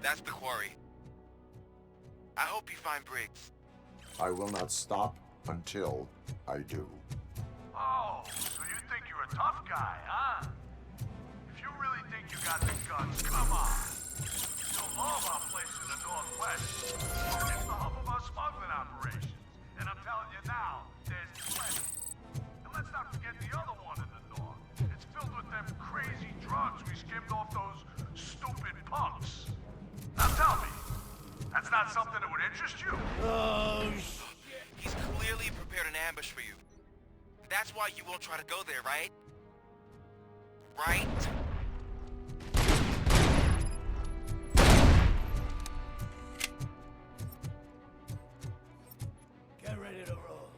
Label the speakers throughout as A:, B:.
A: That's the quarry. I hope you find Briggs.
B: I will not stop until I do.
C: Oh, so you think you're a tough guy, huh? If you really think you got the guns, come on. You'll love our place in the Northwest. It's the hub of our smuggling operations. And I'm telling you now, there's plenty. And let's not forget the other one in the north. It's filled with them crazy drugs we skimmed off those stupid punks. Now tell me, that's not something that would interest you?
A: Oh, shit. He's clearly prepared an ambush for you. That's why you won't try to go there, right? Right?
D: Get ready to roll.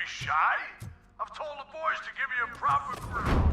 C: shy? I've told the boys to give you a proper grill.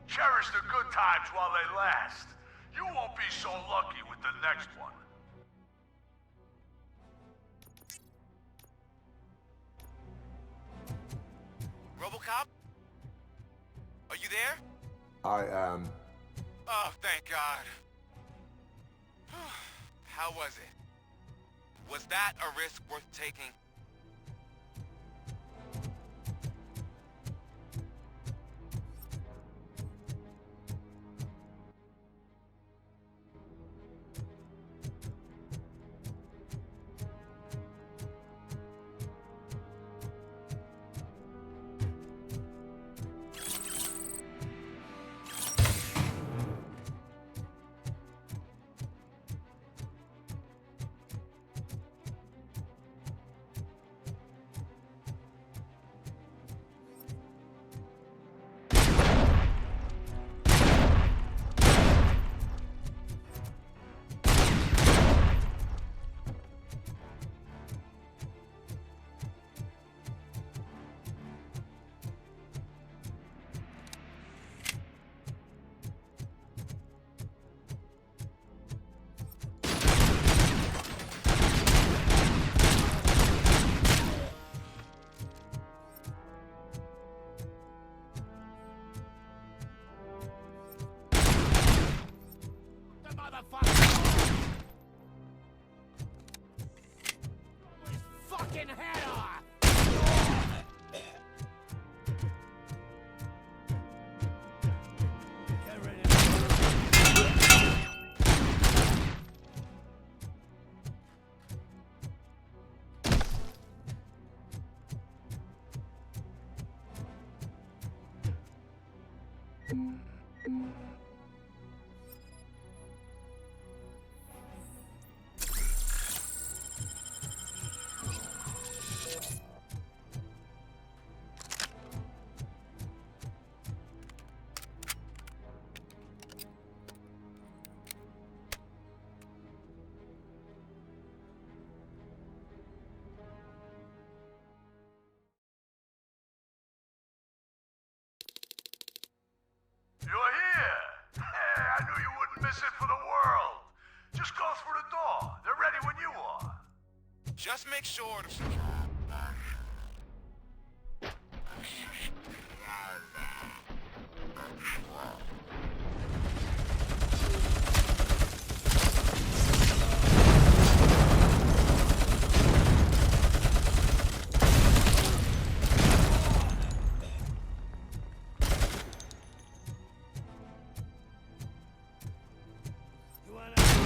C: Cherish the good times while they last. You won't be so lucky with the next one.
A: Robocop? Are you there?
B: I am.
A: Oh, thank God. How was it? Was that a risk worth taking?
D: Fucking head off! Get rid of it.
A: Just make sure to...
D: You wanna...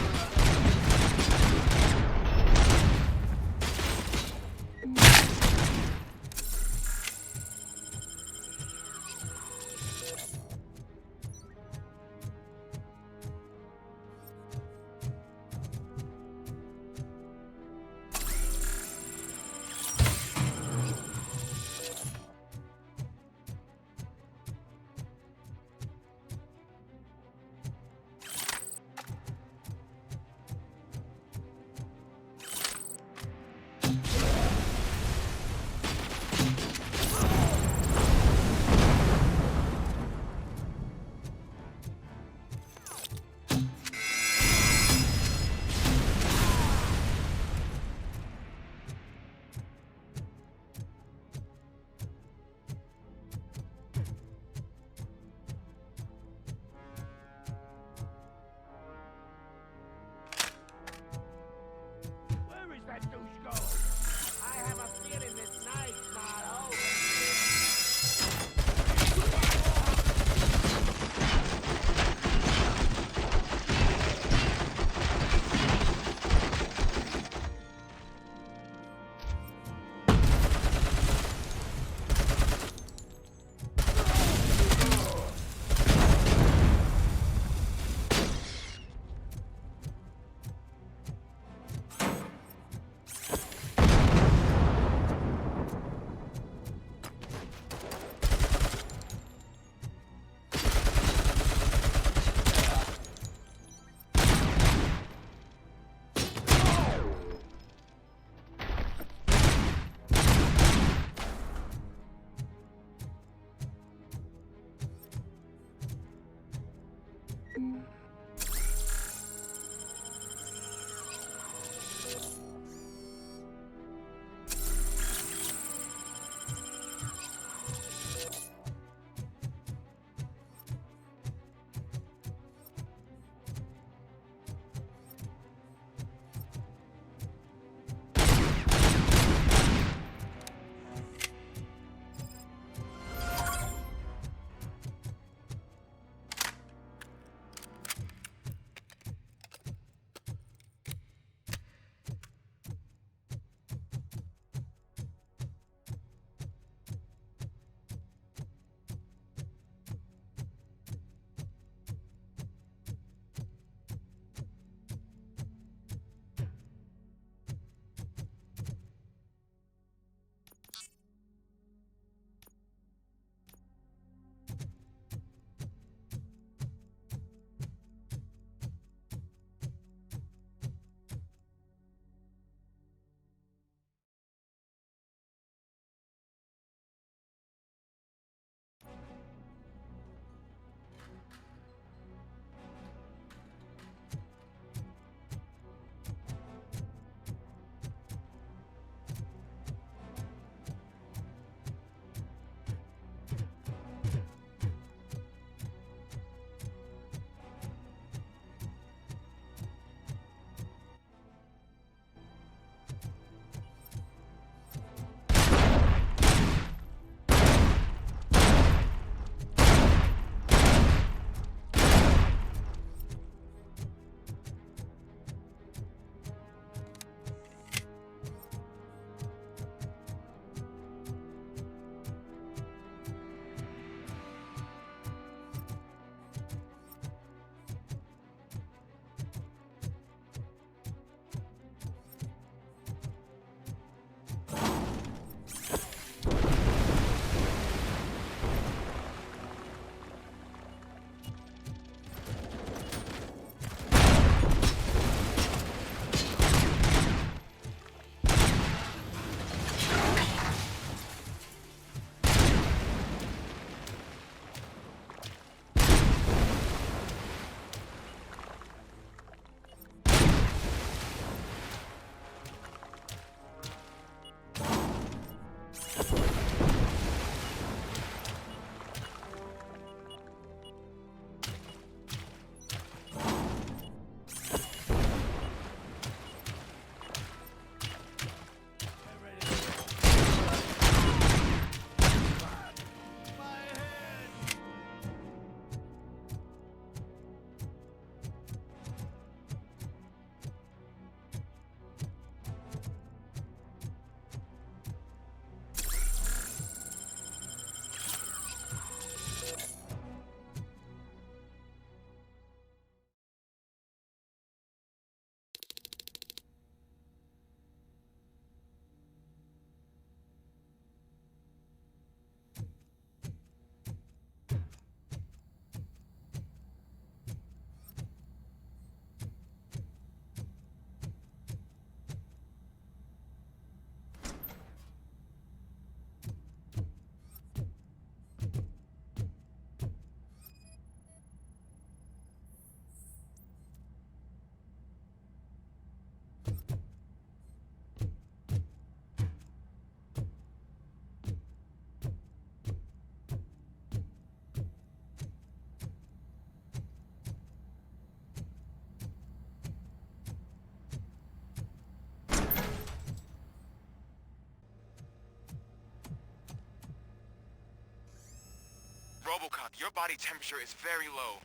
A: Robocop, your body temperature is very low.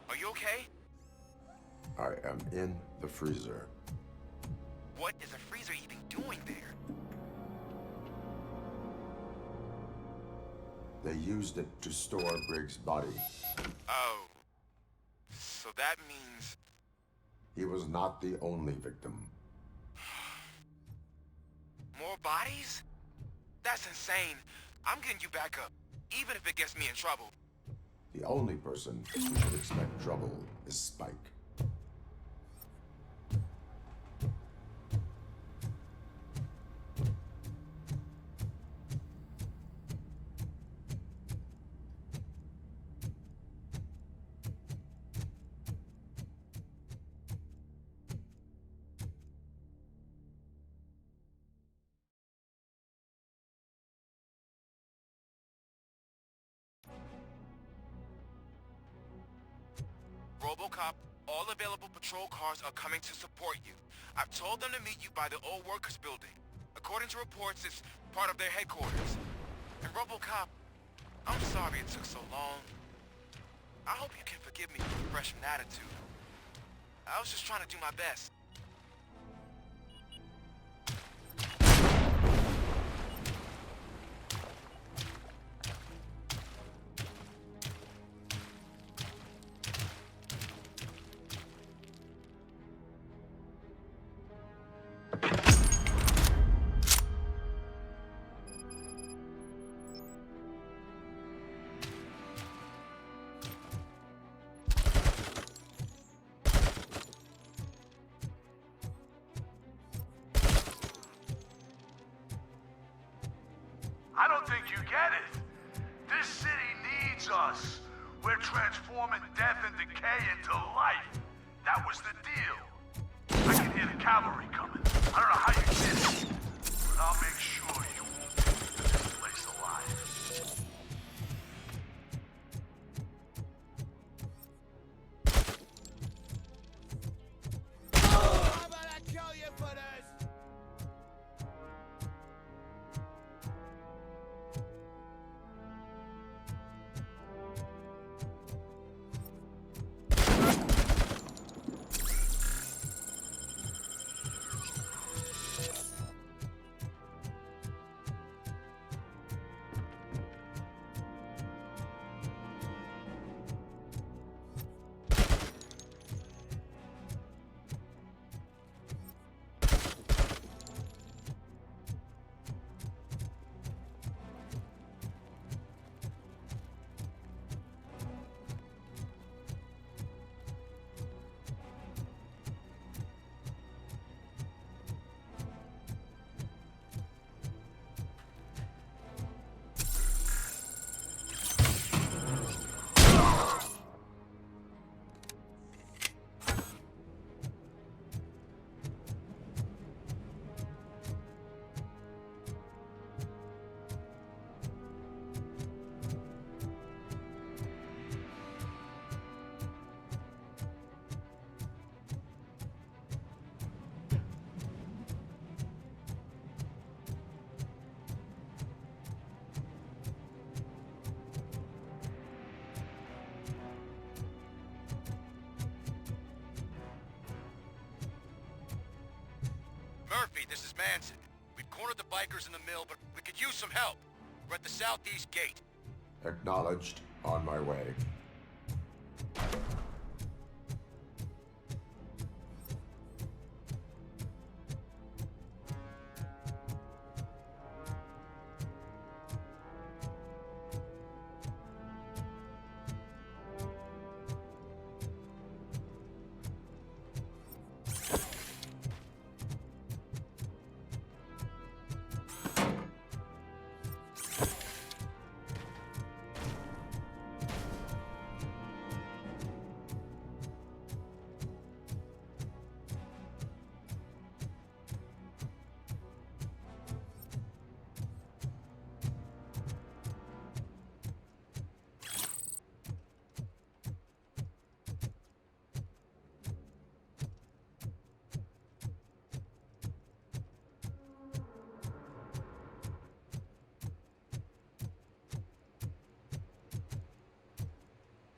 A: Are you okay?
B: I am in the freezer.
A: What is a freezer even doing there?
B: They used it to store Briggs' body.
A: Oh. So that means...
B: He was not the only victim.
A: more bodies? That's insane. I'm getting you back up, even if it gets me in trouble.
B: The only person who should expect trouble is Spike.
A: Robocop, all available patrol cars are coming to support you. I've told them to meet you by the old workers building. According to reports, it's part of their headquarters. And Robocop, I'm sorry it took so long. I hope you can forgive me for the freshman attitude. I was just trying to do my best.
C: I don't think you get it. This city needs us. We're transforming death and decay into life. That was the deal. I can hear the cavalry coming. I don't know how you did it, but I'll make sure you won't leave this place alive.
D: How about I kill you for this?
E: Murphy, this is Manson. We've cornered the bikers in the mill, but we could use some help. We're at the southeast gate.
B: Acknowledged. On my way.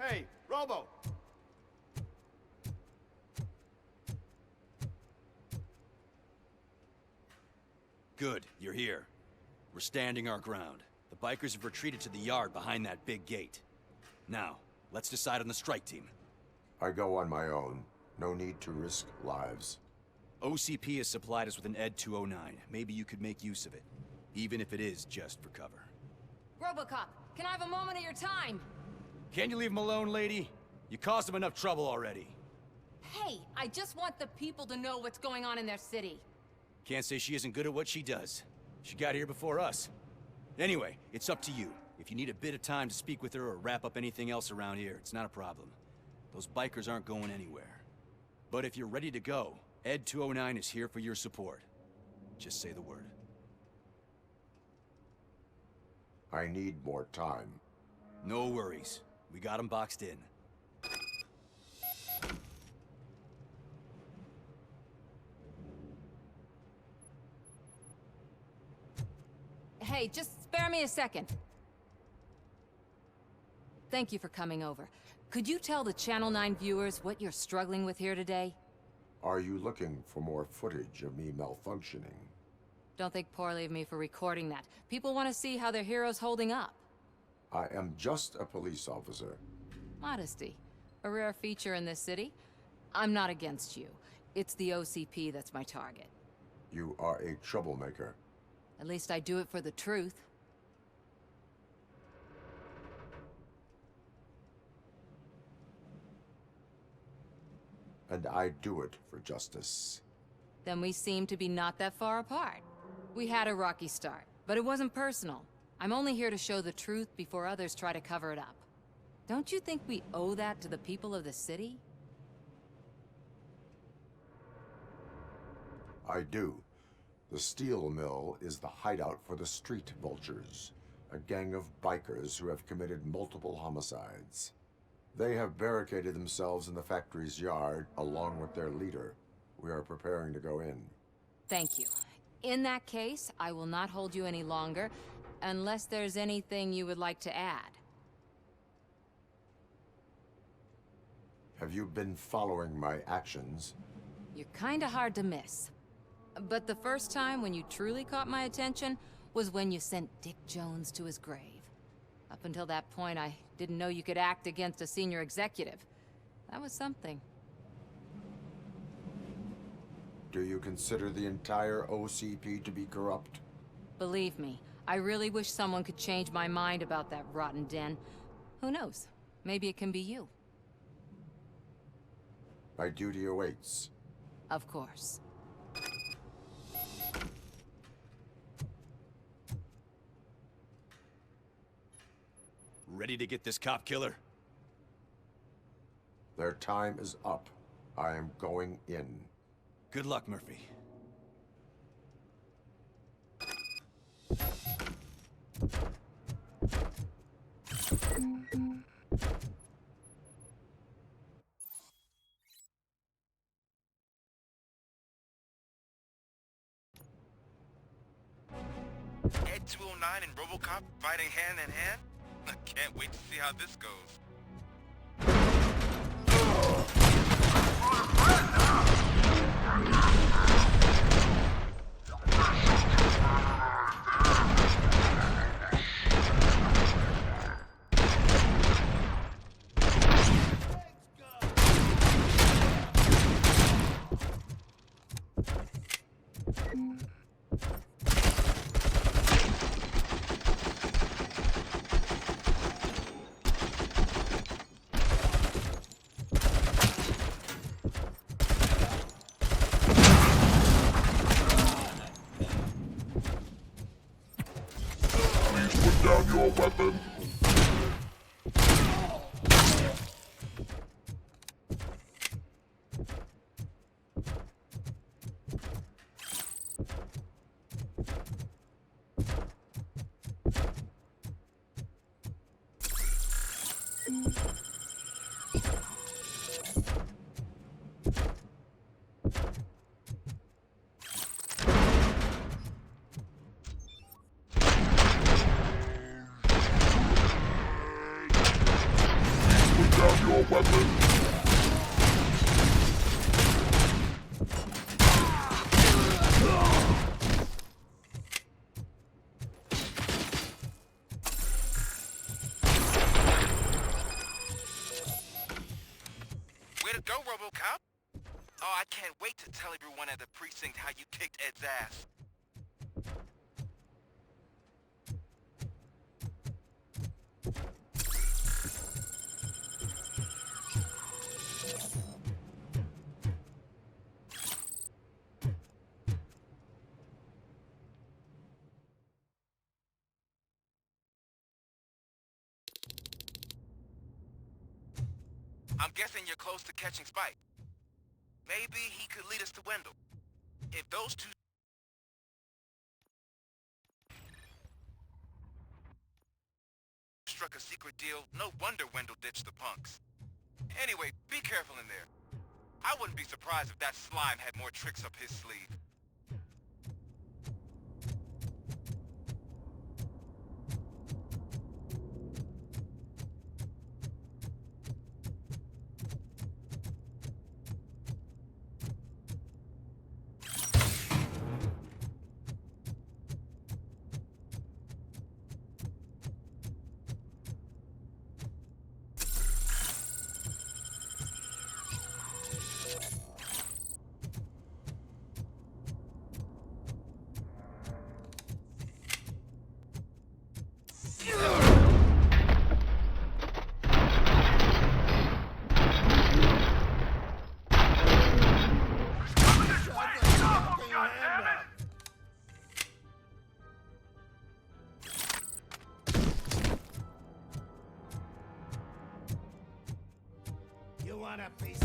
D: Hey, Robo!
E: Good, you're here. We're standing our ground. The bikers have retreated to the yard behind that big gate. Now, let's decide on the strike team.
B: I go on my own. No need to risk lives.
E: OCP has supplied us with an ED 209. Maybe you could make use of it, even if it is just for cover.
F: Robocop, can I have a moment of your time?
E: Can you leave him alone, lady? You caused him enough trouble already.
F: Hey, I just want the people to know what's going on in their city.
E: Can't say she isn't good at what she does. She got here before us. Anyway, it's up to you. If you need a bit of time to speak with her or wrap up anything else around here, it's not a problem. Those bikers aren't going anywhere. But if you're ready to go, ED 209 is here for your support. Just say the word.
B: I need more time.
E: No worries. We got him boxed in.
F: Hey, just spare me a second. Thank you for coming over. Could you tell the Channel 9 viewers what you're struggling with here today?
B: Are you looking for more footage of me malfunctioning?
F: Don't think poorly of me for recording that. People want to see how their hero's holding up.
B: I am just a police officer.
F: Modesty. A rare feature in this city. I'm not against you. It's the OCP that's my target.
B: You are a troublemaker.
F: At least I do it for the truth.
B: And I do it for justice.
F: Then we seem to be not that far apart. We had a rocky start, but it wasn't personal. I'm only here to show the truth before others try to cover it up. Don't you think we owe that to the people of the city?
B: I do. The steel mill is the hideout for the street vultures, a gang of bikers who have committed multiple homicides. They have barricaded themselves in the factory's yard along with their leader. We are preparing to go in.
F: Thank you. In that case, I will not hold you any longer, unless there's anything you would like to add.
B: Have you been following my actions?
F: You're kinda hard to miss. But the first time when you truly caught my attention was when you sent Dick Jones to his grave. Up until that point, I didn't know you could act against a senior executive. That was something.
B: Do you consider the entire OCP to be corrupt?
F: Believe me, I really wish someone could change my mind about that rotten den. Who knows? Maybe it can be you.
B: My duty awaits.
F: Of course.
E: Ready to get this cop killer?
B: Their time is up. I am going in.
E: Good luck, Murphy.
A: Ed 209 and Robocop fighting hand in hand? I can't wait to see how this goes.
G: Please put down your weapon. Put down your weapon.
A: Way to go, Robocop! Oh, I can't wait to tell everyone at the precinct how you kicked Ed's ass. I'm guessing you're close to catching Spike. Maybe he could lead us to Wendell. If those two struck a secret deal, no wonder Wendell ditched the punks. Anyway, be careful in there. I wouldn't be surprised if that slime had more tricks up his sleeve.
D: You want a piece?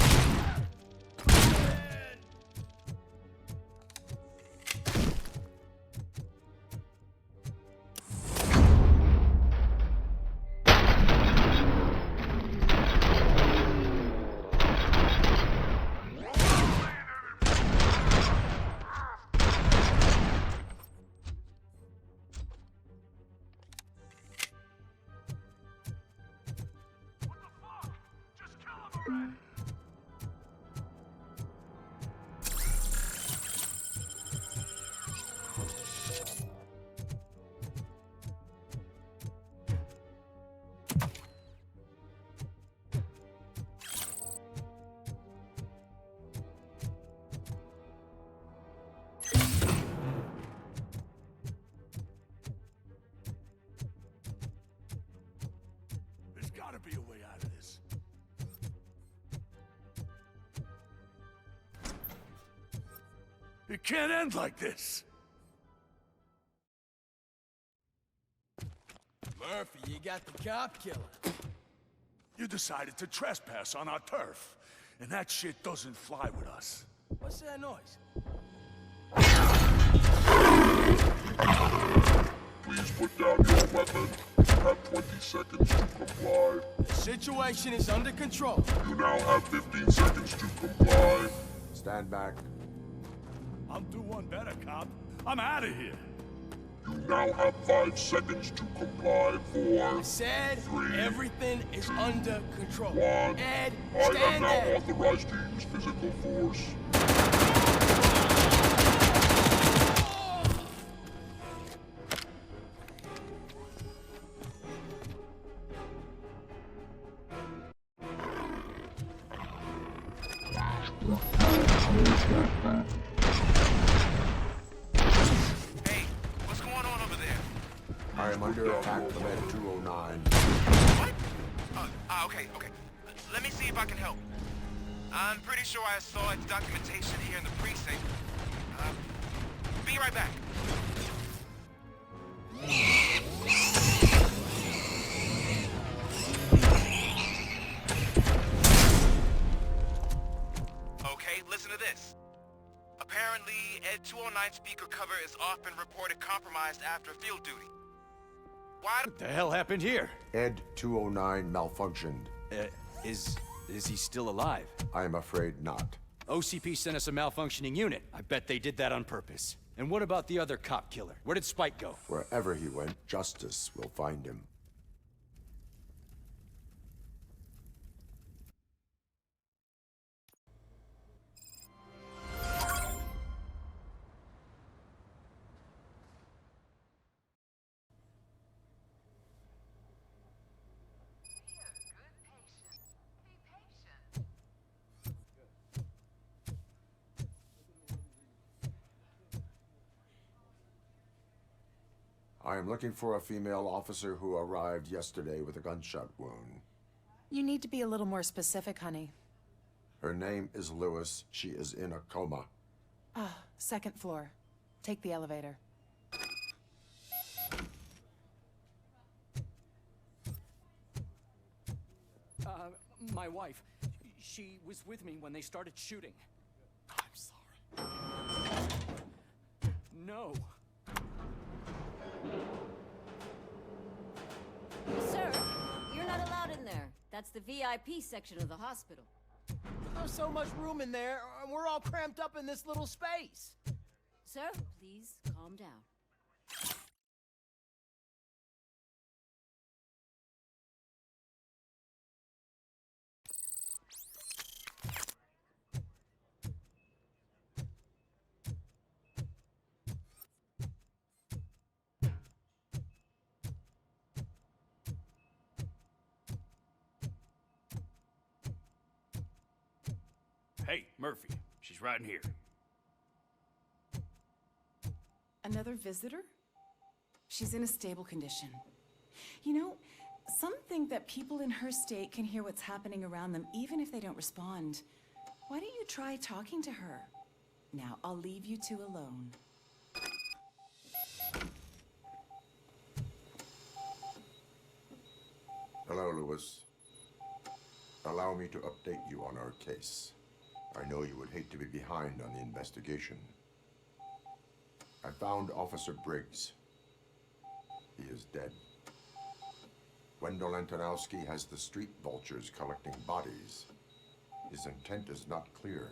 C: There's gotta be a way out of this. It can't end like this.
H: Murphy, you got the cop killer.
C: You decided to trespass on our turf, and that shit doesn't fly with us.
H: What's that noise?
G: Please put down your weapon. You have 20 seconds to comply.
H: The situation is under control.
G: You now have 15 seconds to comply.
B: Stand back.
C: I'll do one better, cop. I'm out of here.
G: You now have 5 seconds to comply. 4,
H: I said
G: 3,
H: everything is under control.
G: 1.
H: Ed,
G: I am
H: stand
G: now
H: there.
G: authorized to use physical force.
A: Hey, what's going on over there?
B: I am under attack from Ed 209.
A: What? Okay. Let me see if I can help. I'm pretty sure I saw its documentation here in the precinct. Be right back. undercover is often reported compromised after field duty. Why
E: What the hell happened here?
B: Ed 209 malfunctioned.
E: Is he still alive?
B: I am afraid not.
E: OCP sent us a malfunctioning unit. I bet they did that on purpose. And what about the other cop killer? Where did Spike go?
B: Wherever he went, justice will find him. I am looking for a female officer who arrived yesterday with a gunshot wound.
I: You need to be a little more specific, honey.
B: Her name is Lewis. She is in a coma.
I: Second floor. Take the elevator.
J: My wife. She was with me when they started shooting. I'm sorry. No.
K: Sir, you're not allowed in there. That's the VIP section of the hospital.
H: There's so much room in there, and we're all cramped up in this little space.
K: Sir, please calm down.
J: Hey, Murphy. She's right in here.
I: Another visitor? She's in a stable condition. You know, some think that people in her state can hear what's happening around them even if they don't respond. Why don't you try talking to her? Now, I'll leave you two alone.
B: Hello, Lewis. Allow me to update you on our case. I know you would hate to be behind on the investigation. I found Officer Briggs. He is dead. Wendell Antonowski has the street vultures collecting bodies. His intent is not clear.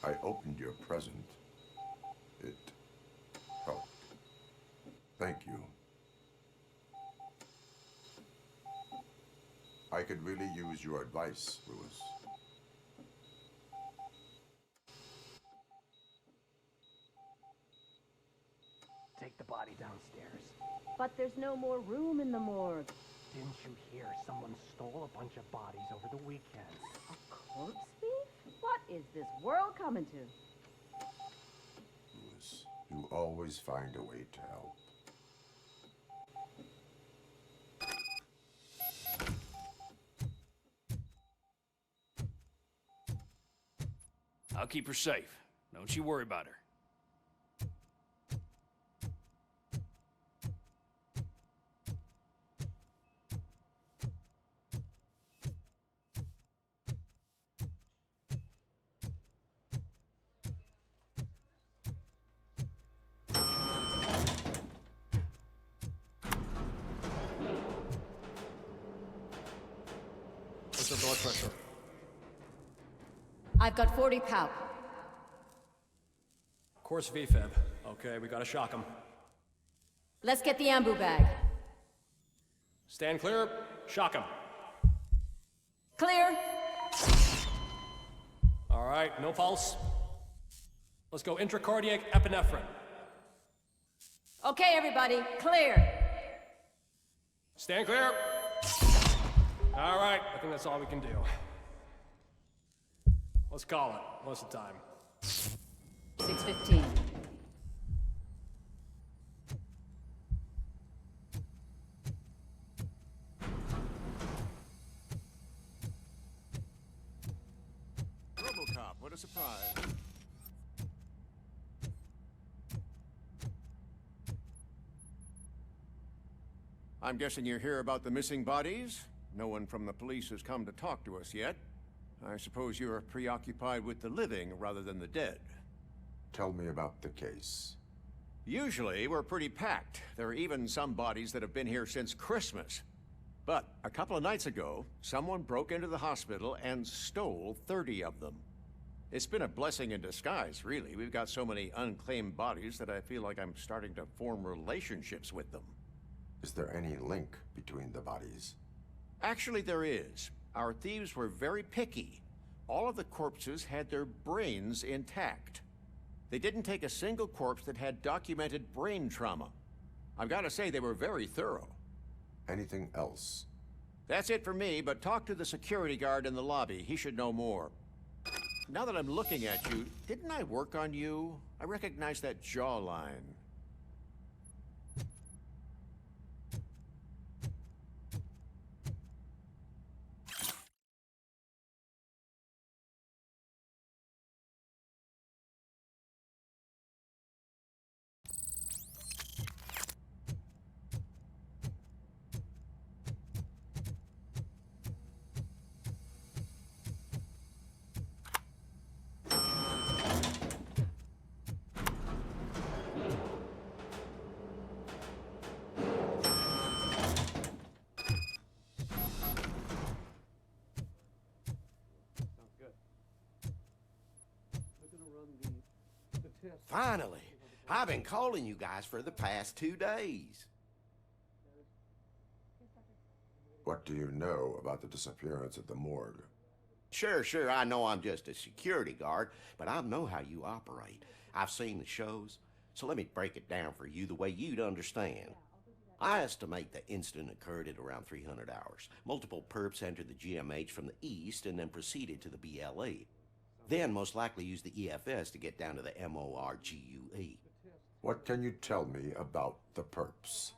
B: I opened your present. It helped. Thank you. I could really use your advice, Lewis.
L: Take the body downstairs.
K: But there's no more room in the morgue.
L: Didn't you hear someone stole a bunch of bodies over the weekend?
K: A corpse thief? What is this world coming to?
B: Lewis, you always find a way to help.
J: I'll keep her safe. Don't you worry about her.
H: What's your blood pressure?
K: I've got 40 pow.
H: Course VFib. Okay, we gotta shock him.
K: Let's get the ambu bag.
H: Stand clear. Shock him.
K: Clear.
H: All right, no pulse. Let's go intracardiac epinephrine.
K: Okay, everybody, clear.
H: Stand clear. All right, I think that's all we can do. Let's call it. What's the time?
K: 6:15.
E: Robocop, what a surprise.
M: I'm guessing you're here about the missing bodies? No one from the police has come to talk to us yet. I suppose you're preoccupied with the living rather than the dead.
B: Tell me about the case.
M: Usually, we're pretty packed. There are even some bodies that have been here since Christmas. But a couple of nights ago, someone broke into the hospital and stole 30 of them. It's been a blessing in disguise, really. We've got so many unclaimed bodies that I feel like I'm starting to form relationships with them.
B: Is there any link between the bodies?
M: Actually, there is. Our thieves were very picky. All of the corpses had their brains intact. They didn't take a single corpse that had documented brain trauma. I've got to say, they were very thorough.
B: Anything else?
M: That's it for me, but talk to the security guard in the lobby. He should know more. Now that I'm looking at you, didn't I work on you? I recognize that jawline.
N: Finally! I've been calling you guys for the past 2 days.
B: What do you know about the disappearance at the morgue?
N: Sure, I know I'm just a security guard, but I know how you operate. I've seen the shows, so let me break it down for you the way you'd understand. I estimate the incident occurred at around 300 hours. Multiple perps entered the GMH from the east and then proceeded to the BLE. Then most likely used the EFS to get down to the MORGUE.
B: What can you tell me about the perps?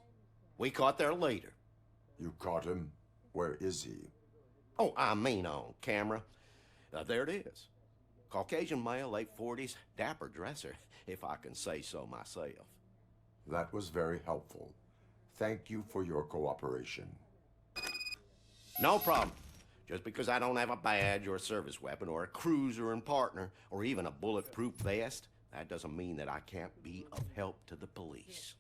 N: We caught their leader.
B: You caught him? Where is he?
N: Oh, I mean on camera. There it is. Caucasian male, late 40s, dapper dresser, if I can say so myself.
B: That was very helpful. Thank you for your cooperation.
N: No problem. Just because I don't have a badge or a service weapon or a cruiser and partner or even a bulletproof vest, that doesn't mean that I can't be of help to the police.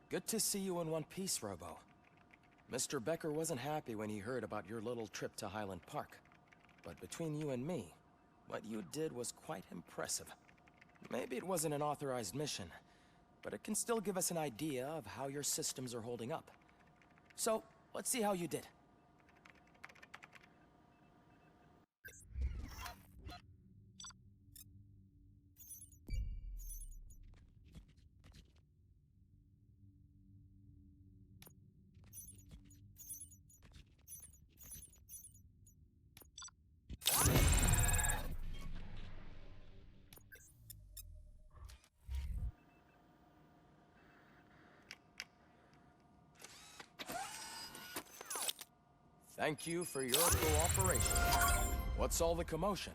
O: Good to see you in one piece, Robo. Mr. Becker wasn't happy when he heard about your little trip to Highland Park. But between you and me, what you did was quite impressive. Maybe it wasn't an authorized mission, but it can still give us an idea of how your systems are holding up. So, let's see how you did. Thank you for your cooperation. What's all the commotion?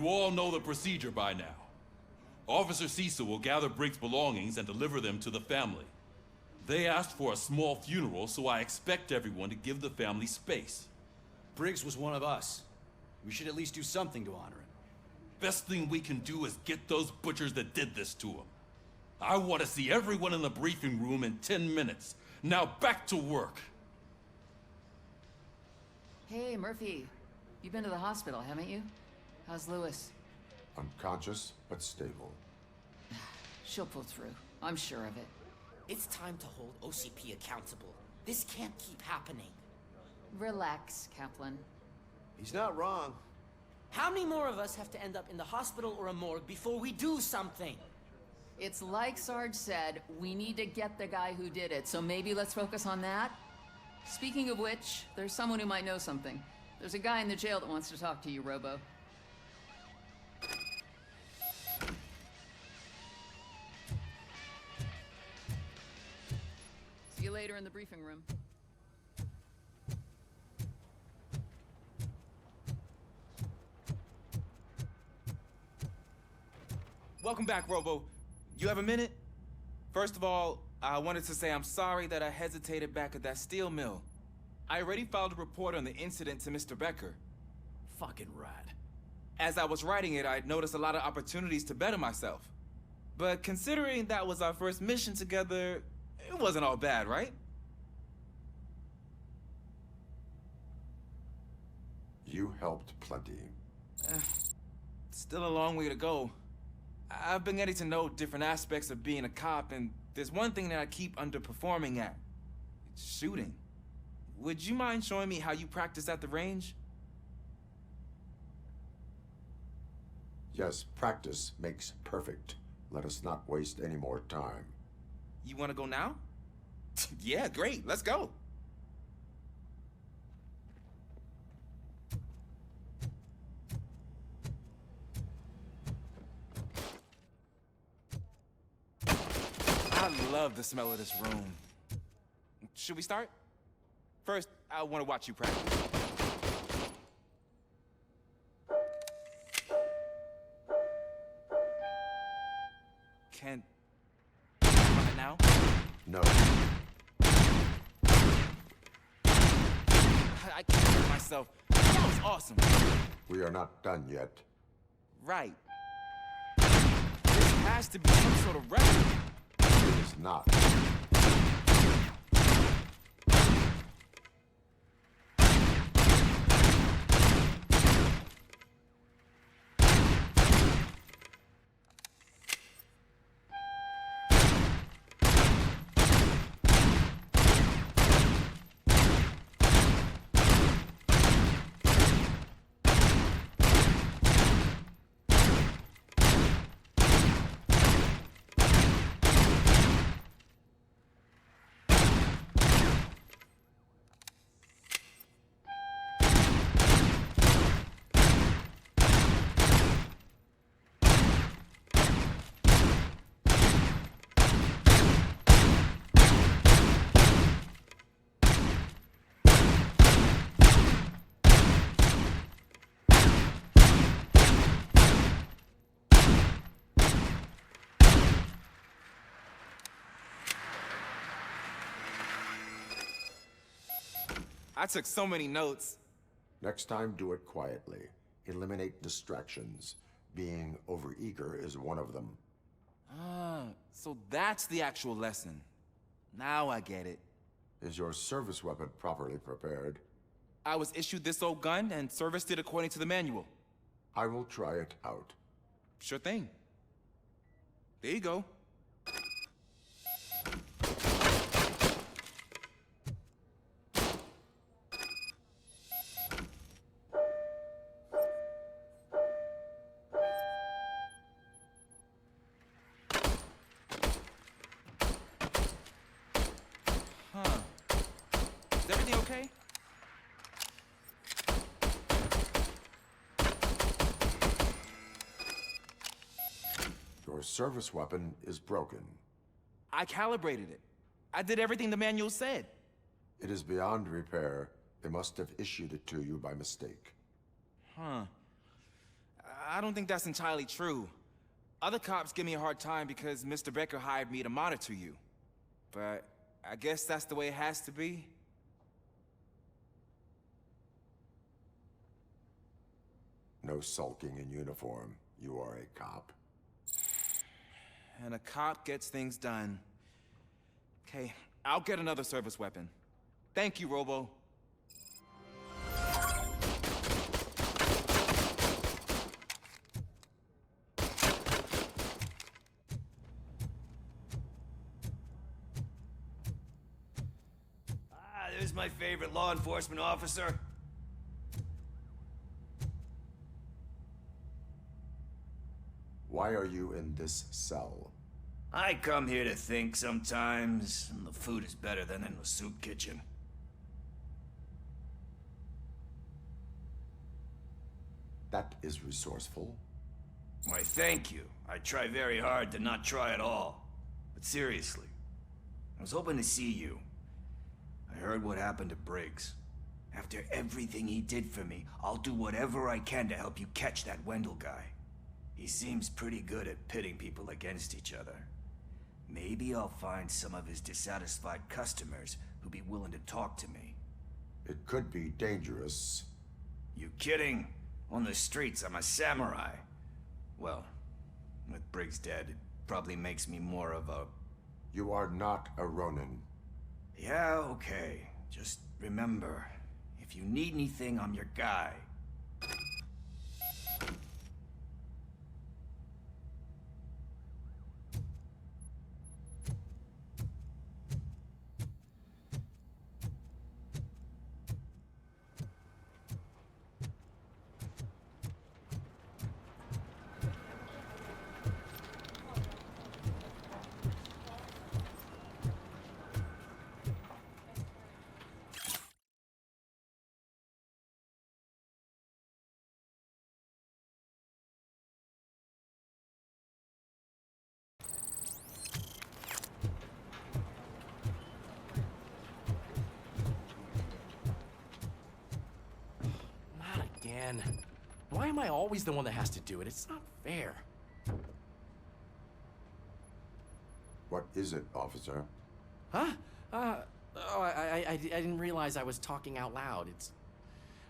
P: You all know the procedure by now. Officer Cecil will gather Briggs' belongings and deliver them to the family. They asked for a small funeral, so I expect everyone to give the family space.
E: Briggs was one of us. We should at least do something to honor him.
P: Best thing we can do is get those butchers that did this to him. I want to see everyone in the briefing room in 10 minutes. Now back to work.
Q: Hey, Murphy. You've been to the hospital, haven't you? How's Lewis?
B: Unconscious, but stable.
Q: She'll pull through. I'm sure of it.
D: It's time to hold OCP accountable. This can't keep happening.
Q: Relax, Kaplan.
N: He's not wrong.
D: How many more of us have to end up in the hospital or a morgue before we do something?
Q: It's like Sarge said, we need to get the guy who did it, so maybe let's focus on that? Speaking of which, there's someone who might know something. There's a guy in the jail that wants to talk to you, Robo. See you later in the briefing room.
R: Welcome back, Robo. You have a minute? First of all, I wanted to say I'm sorry that I hesitated back at that steel mill. I already filed a report on the incident to Mr. Becker. Fucking rad. As I was writing it, I noticed a lot of opportunities to better myself. But considering that was our first mission together, it wasn't all bad, right?
B: You helped plenty.
R: Still a long way to go. I've been getting to know different aspects of being a cop, and there's one thing that I keep underperforming at. It's shooting. Would you mind showing me how you practice at the range?
B: Yes, practice makes perfect. Let us not waste any more time.
R: You want to go now? Yeah, great. Let's go. I love the smell of this room. Should we start? First, I want to watch you practice. Can you run it now?
B: No.
R: I can't hear myself. That was awesome.
B: We are not done yet.
R: Right. This has to be some sort of record.
B: It is not.
R: I took so many notes.
B: Next time, do it quietly. Eliminate distractions. Being overeager is one of them.
R: Ah, so that's the actual lesson. Now I get it.
B: Is your service weapon properly prepared?
R: I was issued this old gun and serviced it according to the manual.
B: I will try it out.
R: Sure thing. There you go. Is everything okay?
B: Your service weapon is broken.
R: I calibrated it. I did everything the manual said.
B: It is beyond repair. They must have issued it to you by mistake.
R: Huh. I don't think that's entirely true. Other cops give me a hard time because Mr. Becker hired me to monitor you. But I guess that's the way it has to be.
B: No sulking in uniform. You are a cop.
R: And a cop gets things done. Okay, I'll get another service weapon. Thank you, Robo.
E: There's my favorite law enforcement officer.
B: Why are you in this cell?
E: I come here to think sometimes, and the food is better than in the soup kitchen.
B: That is resourceful.
E: Why, thank you. I try very hard to not try at all. But seriously, I was hoping to see you. I heard what happened to Briggs. After everything he did for me, I'll do whatever I can to help you catch that Wendell guy. He seems pretty good at pitting people against each other. Maybe I'll find some of his dissatisfied customers who'd be willing to talk to me.
B: It could be dangerous.
E: You kidding? On the streets, I'm a samurai. Well, with Briggs dead, it probably makes me more of a...
B: You are not a Ronin.
E: Yeah, okay. Just remember, if you need anything, I'm your guy.
L: Why am I always the one that has to do it? It's not fair.
B: What is it, officer?
L: Huh? I didn't realize I was talking out loud. It's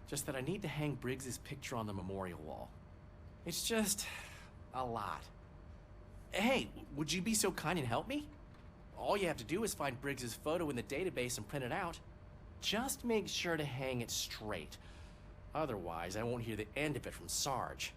L: just that I need to hang Briggs's picture on the memorial wall. It's just a lot. Hey, would you be so kind and help me? All you have to do is find Briggs's photo in the database and print it out. Just make sure to hang it straight. Otherwise, I won't hear the end of it from Sarge.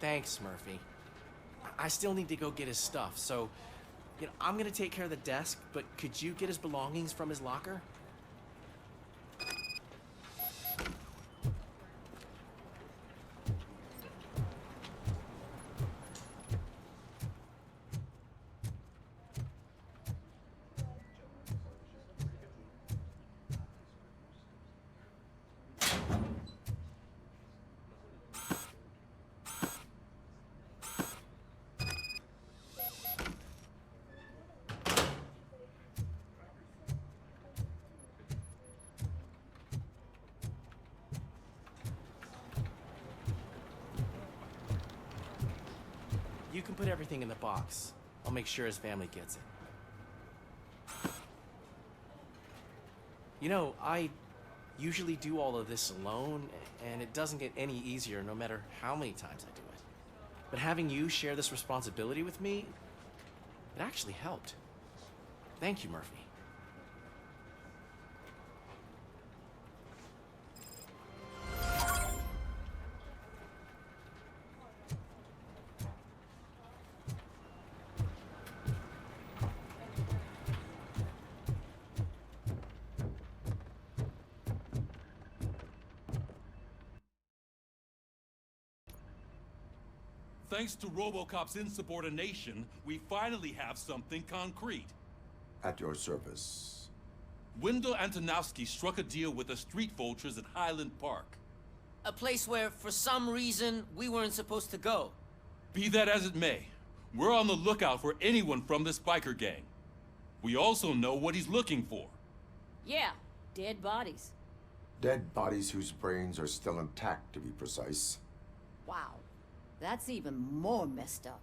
L: Thanks, Murphy. I still need to go get his stuff, so, I'm gonna take care of the desk, but could you get his belongings from his locker? you can put everything in the box. I'll make sure his family gets it. You know, I usually do all of this alone, and it doesn't get any easier no matter how many times I do it. But having you share this responsibility with me, it actually helped. Thank you, Murphy.
P: Thanks to Robocop's insubordination, we finally have something concrete.
B: At your service.
P: Wendell Antonowski struck a deal with the street vultures at Highland Park.
D: A place where, for some reason, we weren't supposed to go.
P: Be that as it may, we're on the lookout for anyone from this biker gang. We also know what he's looking for.
K: Yeah, dead bodies.
B: Dead bodies whose brains are still intact, to be precise.
K: Wow, that's even more messed up.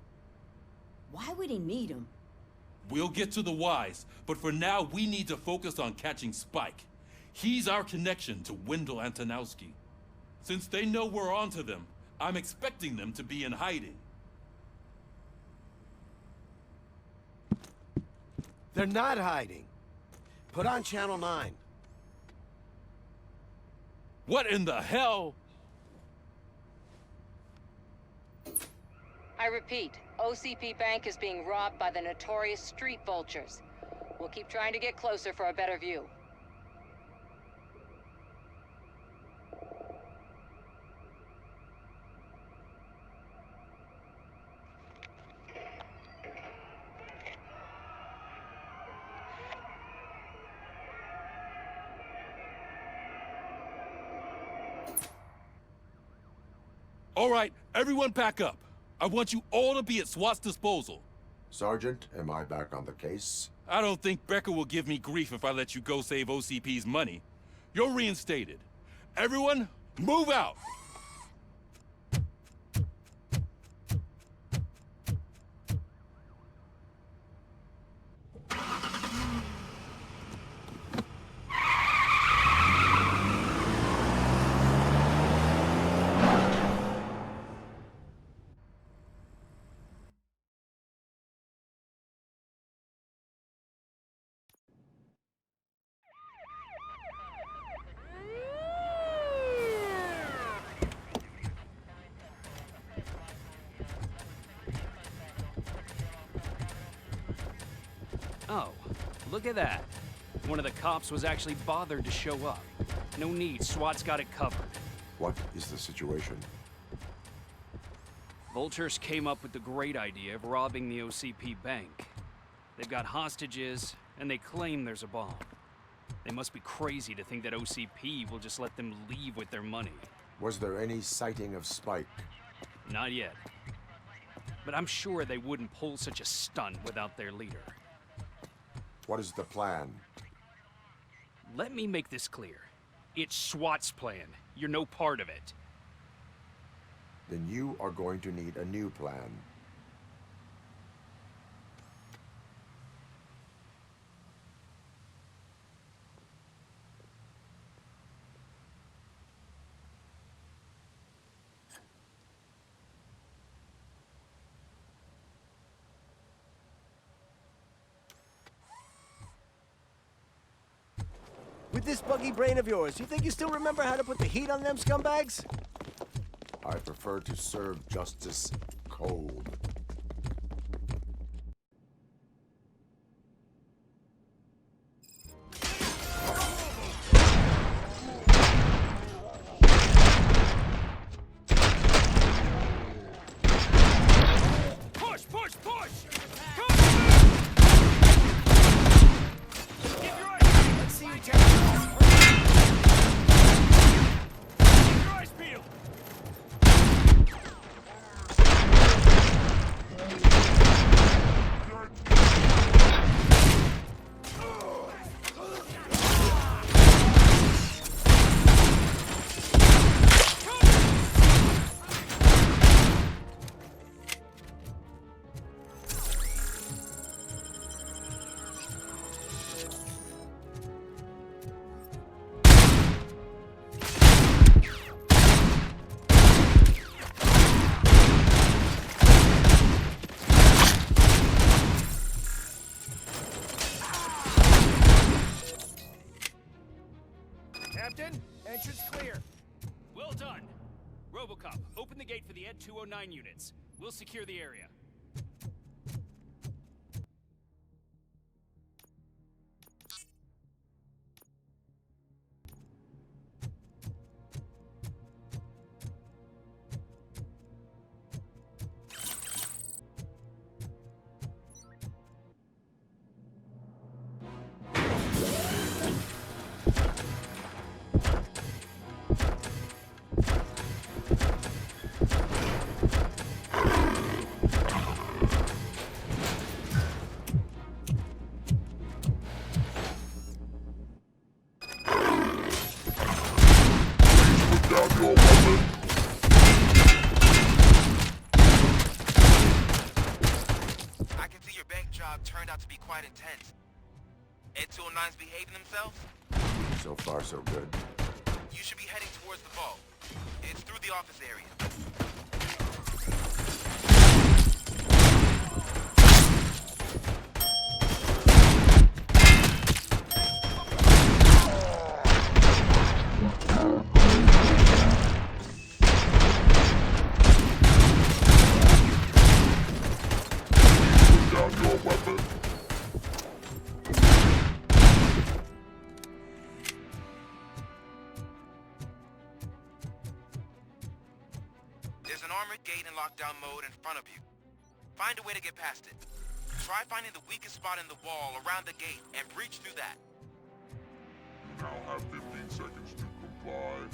K: Why would he need them?
P: We'll get to the whys, but for now we need to focus on catching Spike. He's our connection to Wendell Antonowski. Since they know we're onto them, I'm expecting them to be in hiding.
N: They're not hiding. Put on Channel 9.
P: What in the hell?
F: I repeat, OCP Bank is being robbed by the notorious street vultures. We'll keep trying to get closer for a better view.
P: All right, everyone pack up. I want you all to be at SWAT's disposal.
B: Sergeant, am I back on the case?
P: I don't think Becker will give me grief if I let you go save OCP's money. You're reinstated. Everyone, move out!
S: Oh, look at that. One of the cops was actually bothered to show up. No need, SWAT's got it covered.
B: What is the situation?
S: Vultures came up with the great idea of robbing the OCP bank. They've got hostages, and they claim there's a bomb. They must be crazy to think that OCP will just let them leave with their money.
B: Was there any sighting of Spike?
S: Not yet. But I'm sure they wouldn't pull such a stunt without their leader.
B: What is the plan?
S: Let me make this clear. It's SWAT's plan. You're no part of it.
B: Then you are going to need a new plan.
T: With this buggy brain of yours, you think you still remember how to put the heat on them scumbags?
B: I prefer to serve justice cold.
H: Push, push, push!
T: Let's see you take
H: Your eyes peeled!
T: Entrance clear.
S: Well done. Robocop, open the gate for the Ed 209 units. We'll secure the area.
A: Turned out to be quite intense. Ed 209's behaving themselves?
B: So far, so good.
A: You should be heading towards the vault. It's through the office area. There's an armored gate in lockdown mode in front of you. Find a way to get past it. Try finding the weakest spot in the wall around the gate and breach through that.
G: You now have 15 seconds to comply.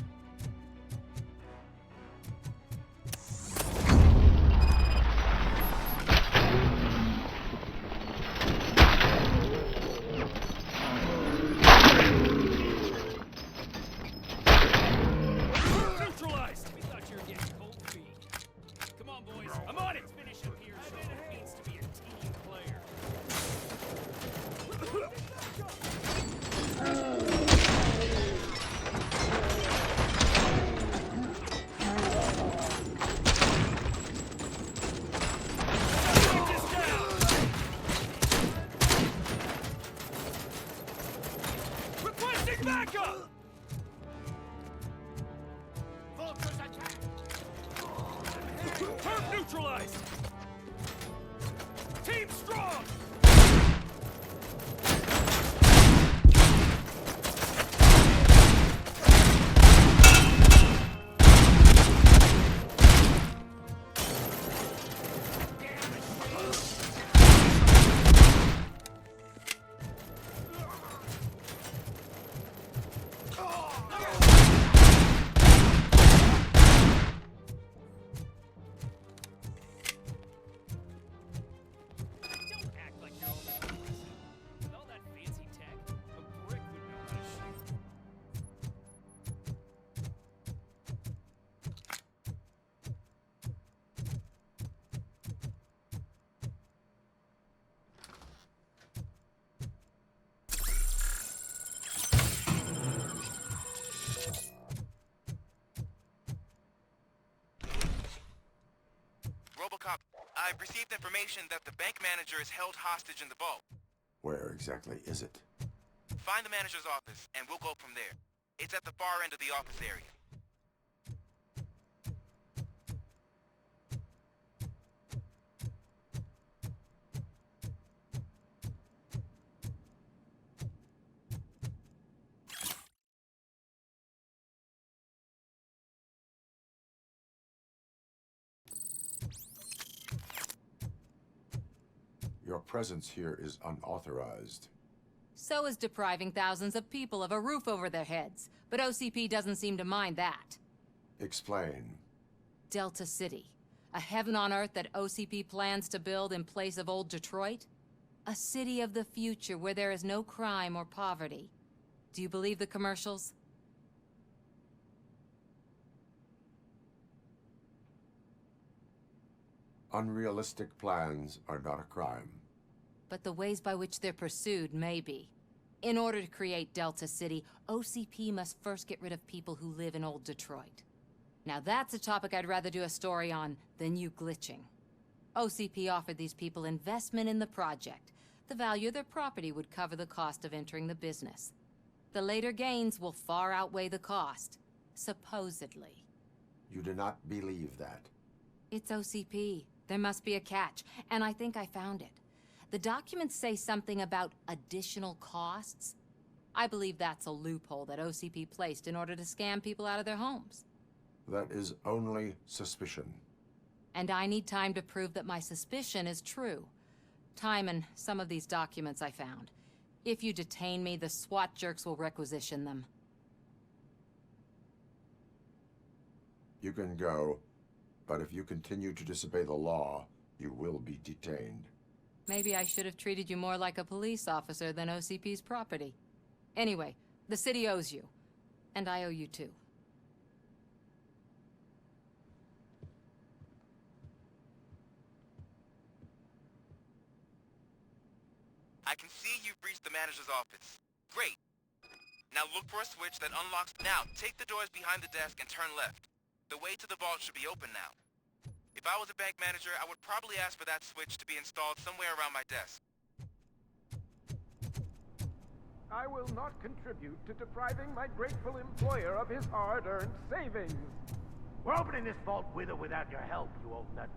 S: Neutralized! We thought you were getting cold feet. Come on, boys. I'm on it! Finish up here, so it means to be a team player. Requesting backup! Turret neutralized! Team strong!
A: Robocop, I've received information that the bank manager is held hostage in the vault.
B: Where exactly is it?
A: Find the manager's office, and we'll go from there. It's at the far end of the office area.
B: Your presence here is unauthorized.
F: So is depriving thousands of people of a roof over their heads. But OCP doesn't seem to mind that.
B: Explain.
F: Delta City. A heaven on earth that OCP plans to build in place of old Detroit? A city of the future where there is no crime or poverty. Do you believe the commercials?
B: Unrealistic plans are not a crime.
F: But the ways by which they're pursued may be. In order to create Delta City, OCP must first get rid of people who live in old Detroit. Now that's a topic I'd rather do a story on than you glitching. OCP offered these people investment in the project. The value of their property would cover the cost of entering the business. The later gains will far outweigh the cost. Supposedly.
B: You do not believe that.
F: It's OCP. There must be a catch, and I think I found it. The documents say something about additional costs. I believe that's a loophole that OCP placed in order to scam people out of their homes.
B: That is only suspicion.
F: And I need time to prove that my suspicion is true. Time and some of these documents I found. If you detain me, the SWAT jerks will requisition them.
B: You can go, but if you continue to disobey the law, you will be detained.
F: Maybe I should have treated you more like a police officer than OCP's property. Anyway, the city owes you. And I owe you too.
A: I can see you've reached the manager's office. Great. Now look for a switch that unlocks. Now, take the doors behind the desk and turn left. The way to the vault should be open now. If I was a bank manager, I would probably ask for that switch to be installed somewhere around my desk.
C: I will not contribute to depriving my grateful employer of his hard-earned savings. We're opening this vault with or without your help, you old nut.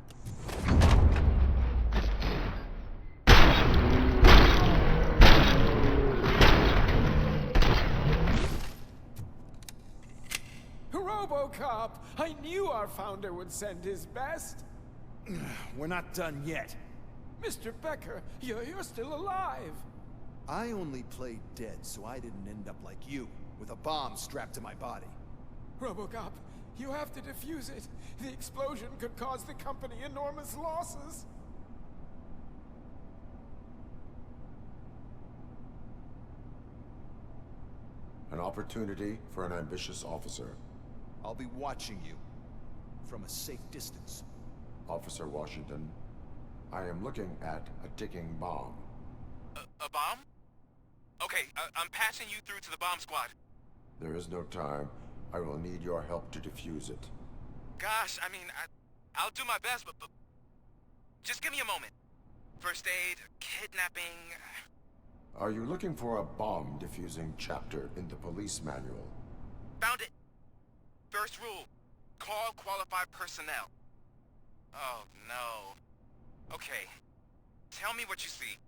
U: Robocop! I knew our founder would send his best.
V: We're not done yet.
U: Mr. Becker, you're still alive.
V: I only played dead so I didn't end up like you, with a bomb strapped to my body.
U: Robocop, you have to defuse it. The explosion could cause the company enormous losses.
B: An opportunity for an ambitious officer.
V: I'll be watching you from a safe distance.
B: Officer Washington, I am looking at a ticking bomb.
A: A bomb? Okay, I'm passing you through to the bomb squad.
B: There is no time. I will need your help to defuse it.
A: Gosh, I mean, I'll do my best, but just give me a moment. First aid, kidnapping...
B: Are you looking for a bomb defusing chapter in the police manual?
A: Found it! First rule, call qualified personnel. Oh, no. Okay, tell me what you see.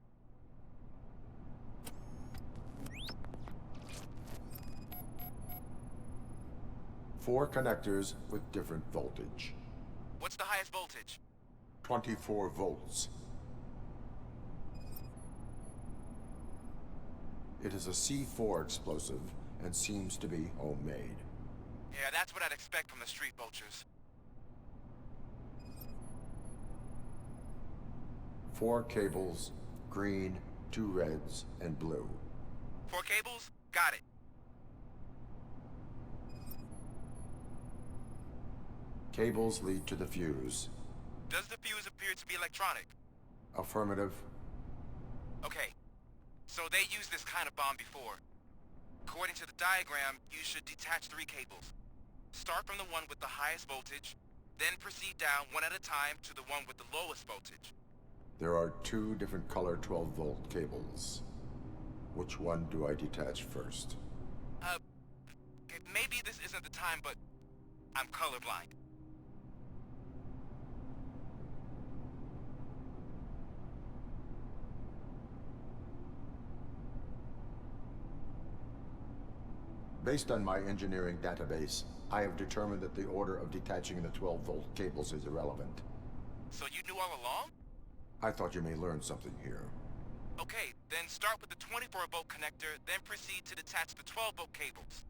B: Four connectors with different voltage.
A: What's the highest voltage?
B: 24 volts. It is a C4 explosive and seems to be homemade.
A: Yeah, that's what I'd expect from the street vultures.
B: 4 cables, green, 2 reds, and blue.
A: 4 cables? Got it.
B: Cables lead to the fuse.
A: Does the fuse appear to be electronic?
B: Affirmative.
A: Okay, so they used this kind of bomb before. According to the diagram, you should detach 3 cables. Start from the one with the highest voltage, then proceed down one at a time to the one with the lowest voltage.
B: There are 2 different color 12-volt cables. Which one do I detach first?
A: Maybe this isn't the time, but I'm colorblind.
B: Based on my engineering database, I have determined that the order of detaching the 12-volt cables is irrelevant.
A: So you knew all along?
B: I thought you may learn something here.
A: Okay, then start with the 24-volt connector, then proceed to detach the 12-volt cables.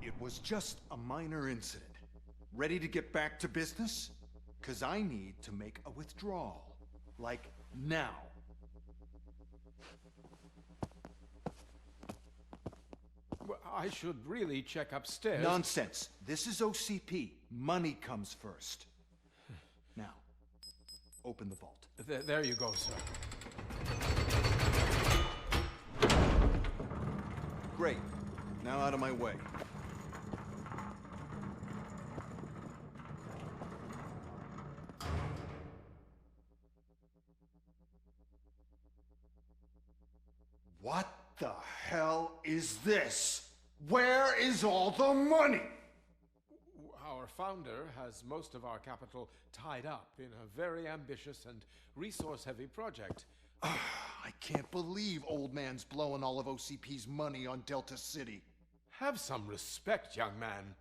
V: It was just a minor incident. Ready to get back to business? 'Cause I need to make a withdrawal. Like, now.
U: I should really check upstairs.
V: Nonsense. This is OCP. Money comes first. Now, open the vault.
U: There you go, sir.
V: Great. Now out of my way. What the hell is this? Where is all the money?
U: Our founder has most of our capital tied up in a very ambitious and resource-heavy project.
V: I can't believe old man's blowing all of OCP's money on Delta City.
U: Have some respect, young man.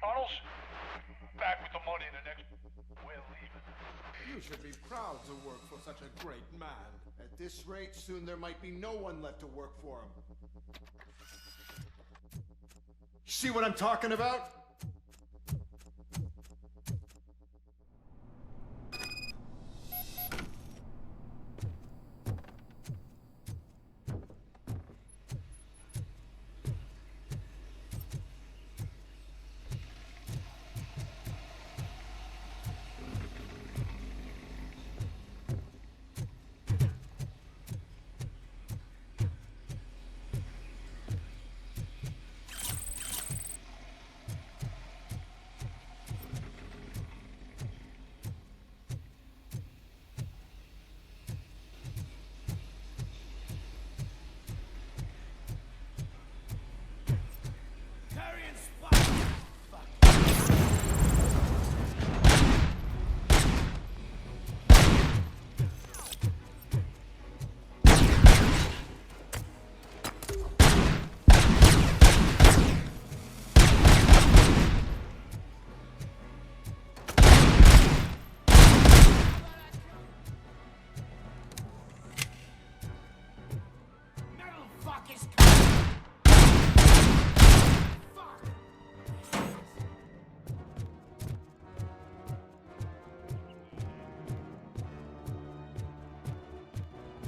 C: Bottles? Back with the money in the next... We're leaving.
U: You should be proud to work for such a great man.
V: At this rate, soon there might be no one left to work for him. See what I'm talking about?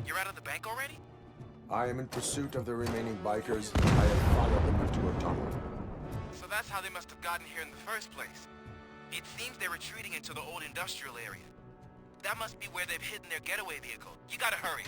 A: You're out of the bank already?
B: I am in pursuit of the remaining bikers. I have followed them into a tunnel.
A: So that's how they must have gotten here in the first place. It seems they're retreating into the old industrial area. That must be where they've hidden their getaway vehicle. You gotta hurry.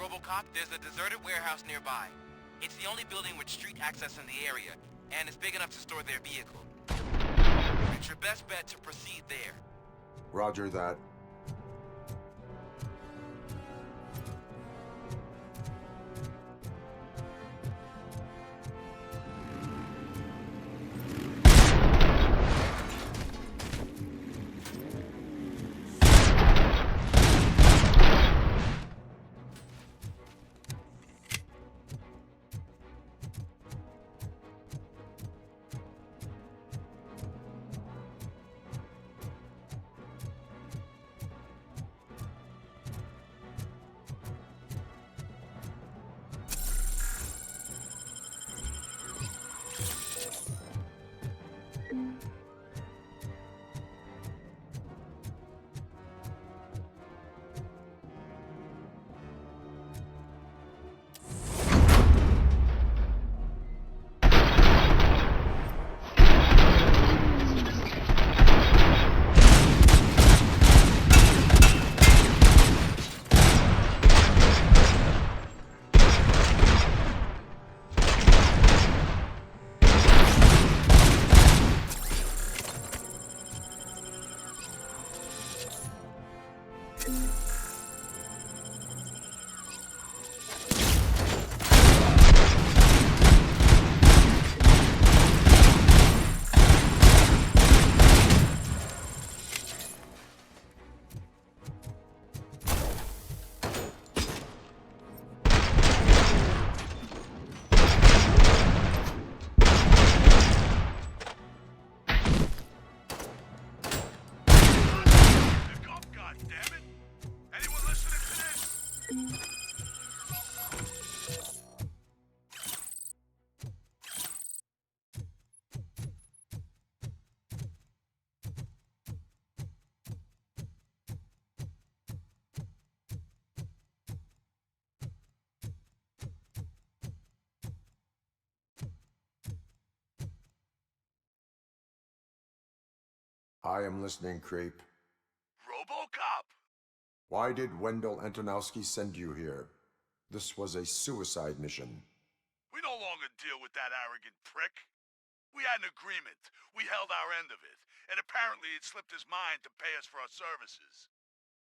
A: Robocop, there's a deserted warehouse nearby. It's the only building with street access in the area, and it's big enough to store their vehicle. It's your best bet to proceed there.
B: Roger that. I am listening, creep.
C: Robocop!
B: Why did Wendell Antonowski send you here? This was a suicide mission.
C: We no longer deal with that arrogant prick. We had an agreement. We held our end of it. And apparently it slipped his mind to pay us for our services.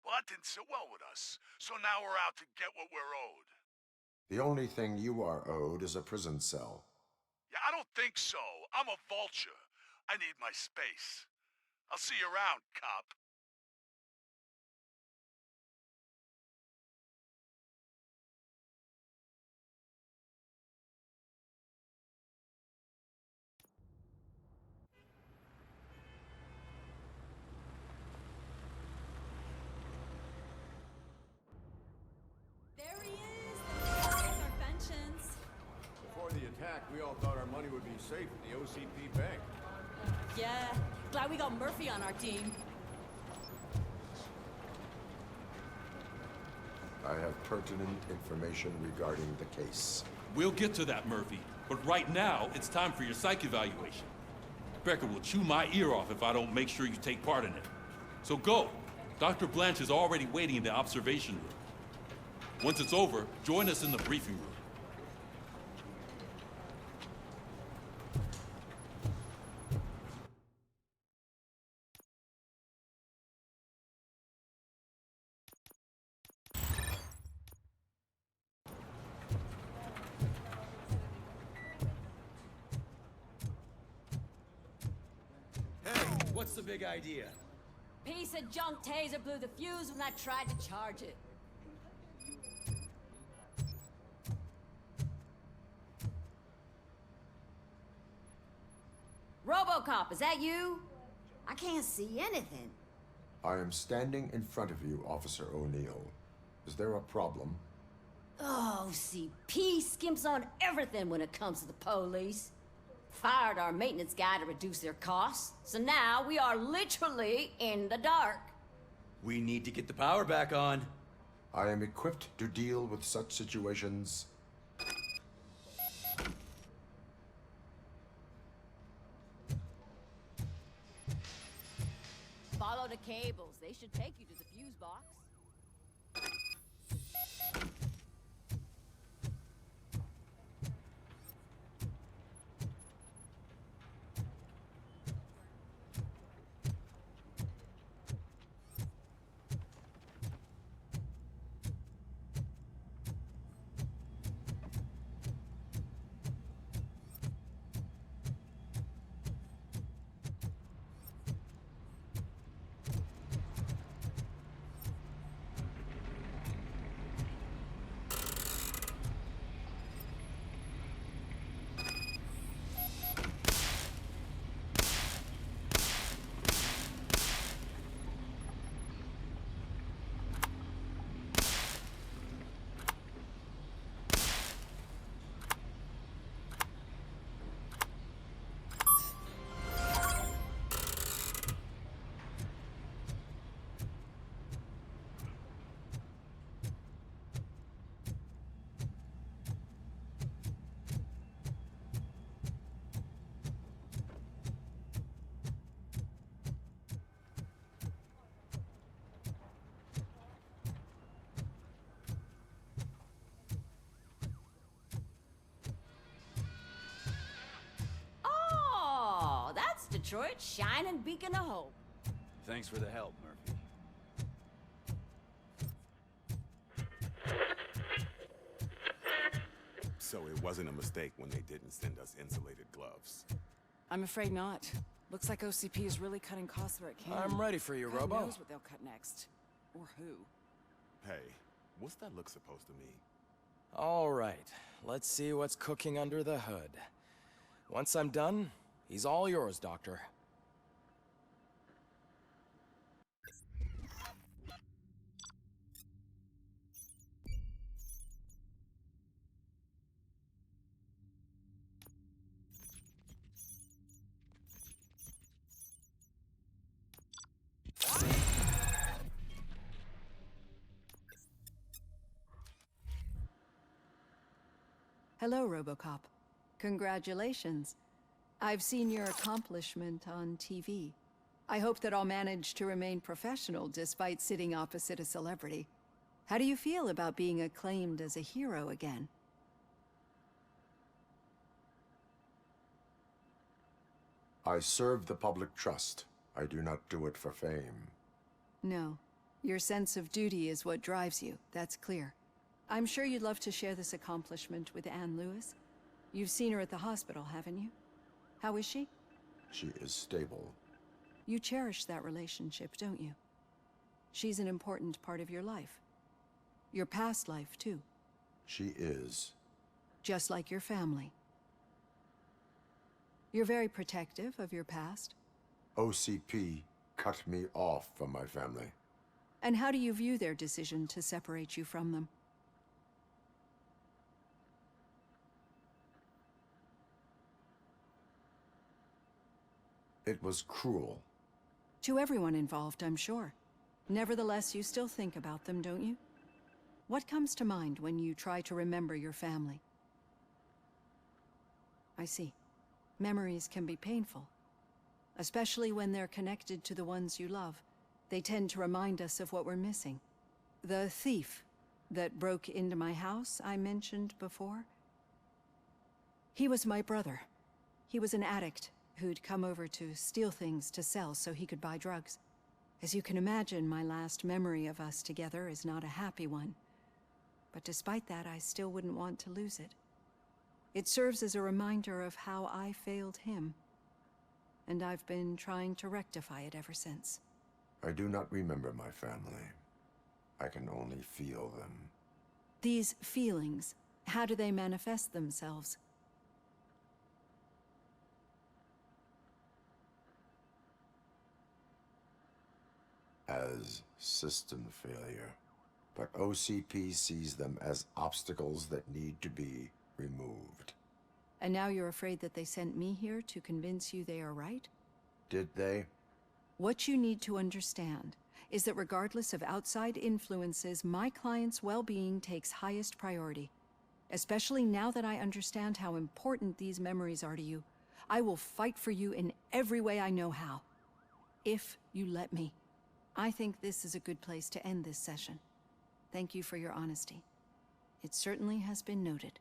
C: Well, that didn't sit well with us. So now we're out to get what we're owed.
B: The only thing you are owed is a prison cell.
C: Yeah, I don't think so. I'm a vulture. I need my space. I'll see you around, cop.
I: There he is! Our pensions.
M: Before the attack, we all thought our money would be safe at the OCP bank.
I: Yeah, glad we got Murphy on our team.
B: I have pertinent information regarding the case.
P: We'll get to that, Murphy. But right now, it's time for your psych evaluation. Becker will chew my ear off if I don't make sure you take part in it. So go. Dr. Blanche is already waiting in the observation room. Once it's over, join us in the briefing room.
E: What's the big idea?
K: Piece of junk taser blew the fuse when I tried to charge it. Robocop, is that you? I can't see anything.
B: I am standing in front of you, Officer O'Neill. Is there a problem?
K: Oh, CP skimps on everything when it comes to the police. Fired our maintenance guy to reduce their costs, so now we are literally in the dark.
E: We need to get the power back on.
B: I am equipped to deal with such situations.
K: Follow the cables. They should take you to the fuse box. Detroit's shining beacon of hope.
E: Thanks for the help, Murphy.
J: So it wasn't a mistake when they didn't send us insulated gloves.
W: I'm afraid not. Looks like OCP is really cutting costs where it can.
O: I'm ready for you,
W: God
O: Robo.
W: knows what they'll cut next. Or who.
J: Hey, what's that look supposed to mean?
O: All right, let's see what's cooking under the hood. Once I'm done, he's all yours, Doctor.
X: Hello, Robocop. Congratulations. I've seen your accomplishment on TV. I hope that I'll manage to remain professional despite sitting opposite a celebrity. How do you feel about being acclaimed as a hero again?
B: I serve the public trust. I do not do it for fame.
X: No. Your sense of duty is what drives you, that's clear. I'm sure you'd love to share this accomplishment with Anne Lewis. You've seen her at the hospital, haven't you? How is she?
B: She is stable.
X: You cherish that relationship, don't you? She's an important part of your life. Your past life, too.
B: She is.
X: Just like your family. You're very protective of your past.
B: OCP cut me off from my family.
X: And how do you view their decision to separate you from them?
B: It was cruel.
X: To everyone involved, I'm sure. Nevertheless, you still think about them, don't you? What comes to mind when you try to remember your family? I see. Memories can be painful. Especially when they're connected to the ones you love. They tend to remind us of what we're missing. The thief that broke into my house I mentioned before? He was my brother. He was an addict who'd come over to steal things to sell so he could buy drugs. As you can imagine, my last memory of us together is not a happy one. But despite that, I still wouldn't want to lose it. It serves as a reminder of how I failed him. And I've been trying to rectify it ever since.
B: I do not remember my family. I can only feel them.
X: These feelings, how do they manifest themselves?
B: As system failure. But OCP sees them as obstacles that need to be removed.
X: And now you're afraid that they sent me here to convince you they are right?
B: Did they?
X: What you need to understand is that regardless of outside influences, my client's well-being takes highest priority. Especially now that I understand how important these memories are to you. I will fight for you in every way I know how. If you let me. I think this is a good place to end this session. Thank you for your honesty. It certainly has been noted.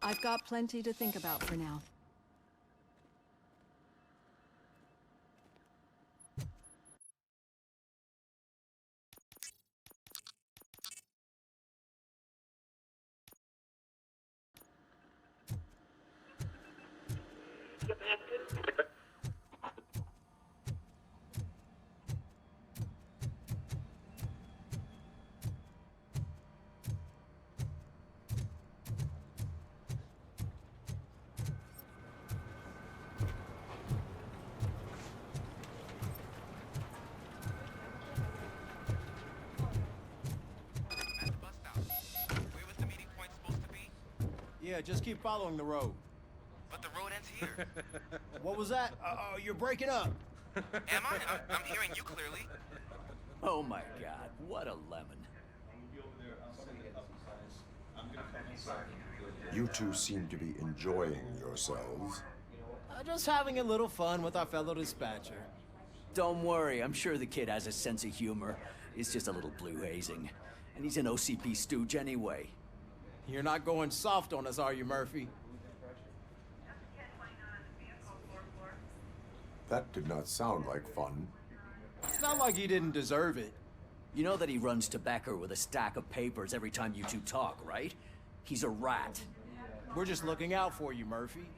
X: I've got plenty to think about for now.
D: Yeah, just keep following the road.
A: But the road ends here.
D: What was that? Uh-oh, you're breaking up.
A: Am I? I'm hearing you clearly.
L: Oh my god, what a lemon.
B: You two seem to be enjoying yourselves.
D: Just having a little fun with our fellow dispatcher.
L: Don't worry, I'm sure the kid has a sense of humor. It's just a little blue hazing. And he's an OCP stooge anyway.
D: You're not going soft on us, are you, Murphy?
B: That did not sound like fun.
D: It's not like he didn't deserve it.
L: You know that he runs to Becker with a stack of papers every time you two talk, right? He's a rat.
D: We're just looking out for you, Murphy.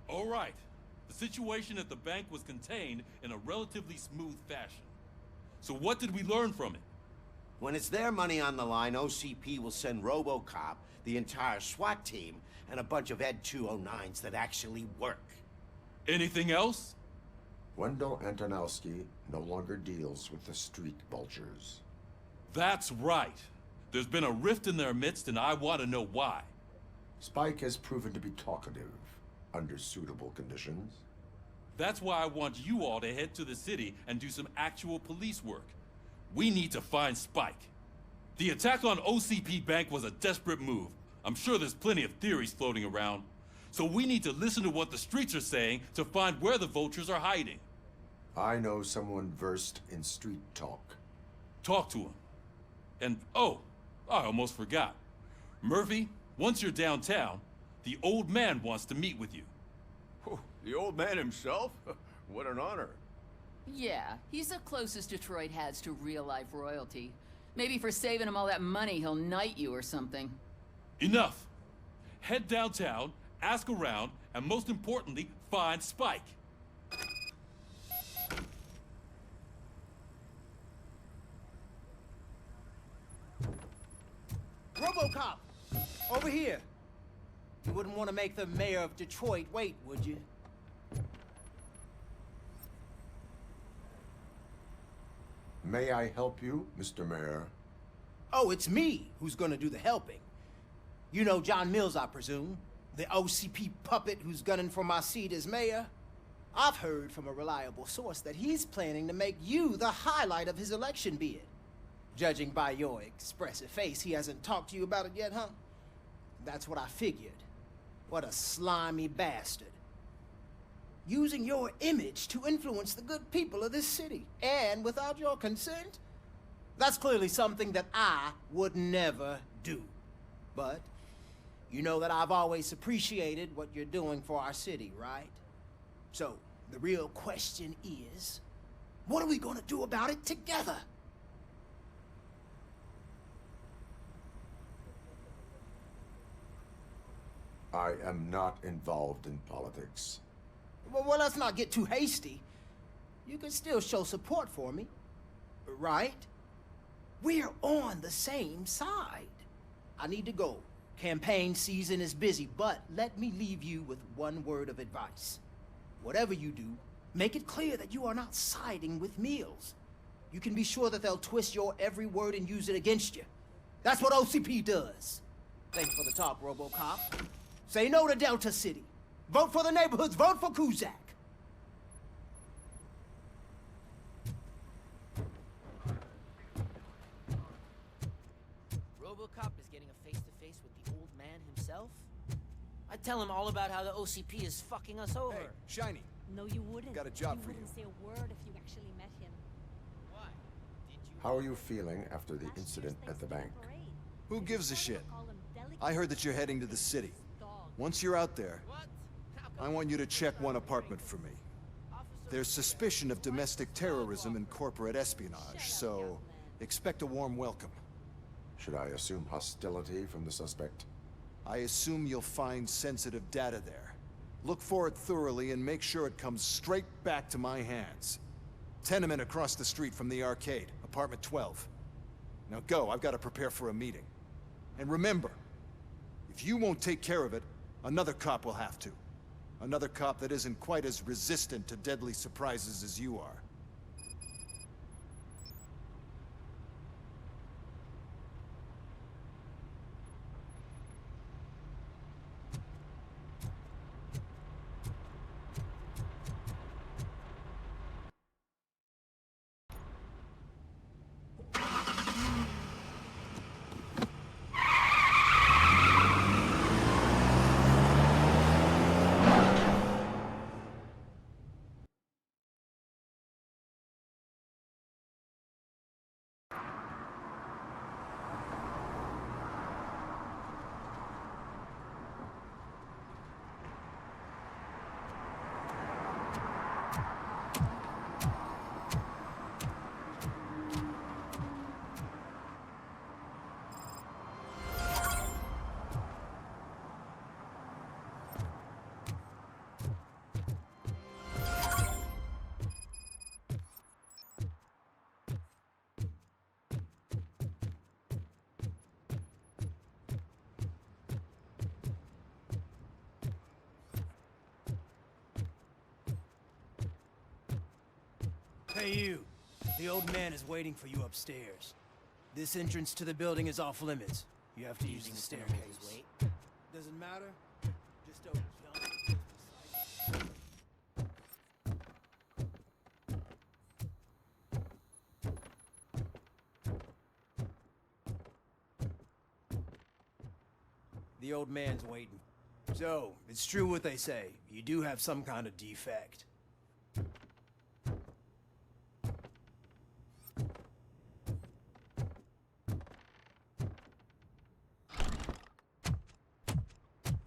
P: All right. The situation at the bank was contained in a relatively smooth fashion. So what did we learn from it?
N: When it's their money on the line, OCP will send Robocop, the entire SWAT team, and a bunch of Ed 209s that actually work.
P: Anything else?
B: Wendell Antonowski no longer deals with the street vultures.
P: That's right. There's been a rift in their midst, and I want to know why.
B: Spike has proven to be talkative under suitable conditions.
P: That's why I want you all to head to the city and do some actual police work. We need to find Spike. The attack on OCP Bank was a desperate move. I'm sure there's plenty of theories floating around. So we need to listen to what the streets are saying to find where the vultures are hiding.
B: I know someone versed in street talk.
P: Talk to him. And, oh, I almost forgot. Murphy, once you're downtown, the old man wants to meet with you.
M: Oh, the old man himself? What an honor.
H: Yeah, he's the closest Detroit has to real-life royalty. Maybe for saving him all that money, he'll knight you or something.
P: Enough! Head downtown, ask around, and most importantly, find Spike.
D: Robocop! Over here! You wouldn't want to make the mayor of Detroit wait, would you?
B: May I help you, Mr. Mayor?
D: Oh, it's me who's gonna do the helping. You know John Mills, I presume? The OCP puppet who's gunning for my seat as mayor? I've heard from a reliable source that he's planning to make you the highlight of his election bid. Judging by your expressive face, he hasn't talked to you about it yet, huh? That's what I figured. What a slimy bastard. Using your image to influence the good people of this city, and without your consent? That's clearly something that I would never do. But you know that I've always appreciated what you're doing for our city, right? So, the real question is, what are we gonna do about it together?
B: I am not involved in politics.
D: Well, let's not get too hasty. You can still show support for me, right? We're on the same side. I need to go. Campaign season is busy, but let me leave you with one word of advice. Whatever you do, make it clear that you are not siding with Mills. You can be sure that they'll twist your every word and use it against you. That's what OCP does. Thanks for the talk, Robocop. Say no to Delta City. Vote for the neighborhoods. Vote for Kuzak.
Q: Robocop is getting a face-to-face with the old man himself? I'd tell him all about how the OCP is fucking us over.
V: Hey, Shiny.
I: No, you wouldn't.
V: Got a job for you.
I: wouldn't say a word if you actually met him.
B: How are you feeling after the incident at the bank?
V: Who gives a shit? I heard that you're heading to the city. Once you're out there, I want you to check one apartment for me. There's suspicion of domestic terrorism and corporate espionage, so expect a warm welcome.
B: Should I assume hostility from the suspect?
V: I assume you'll find sensitive data there. Look for it thoroughly and make sure it comes straight back to my hands. Tenement across the street from the arcade, apartment 12. Now go, I've got to prepare for a meeting. And remember, if you won't take care of it, another cop will have to. Another cop that isn't quite as resistant to deadly surprises as you are.
D: Hey, you. The old man is waiting for you upstairs. This entrance to the building is off limits. You have to use the staircase. Doesn't matter. Just don't jump. The old man's waiting. So, it's true what they say. You do have some kind of defect.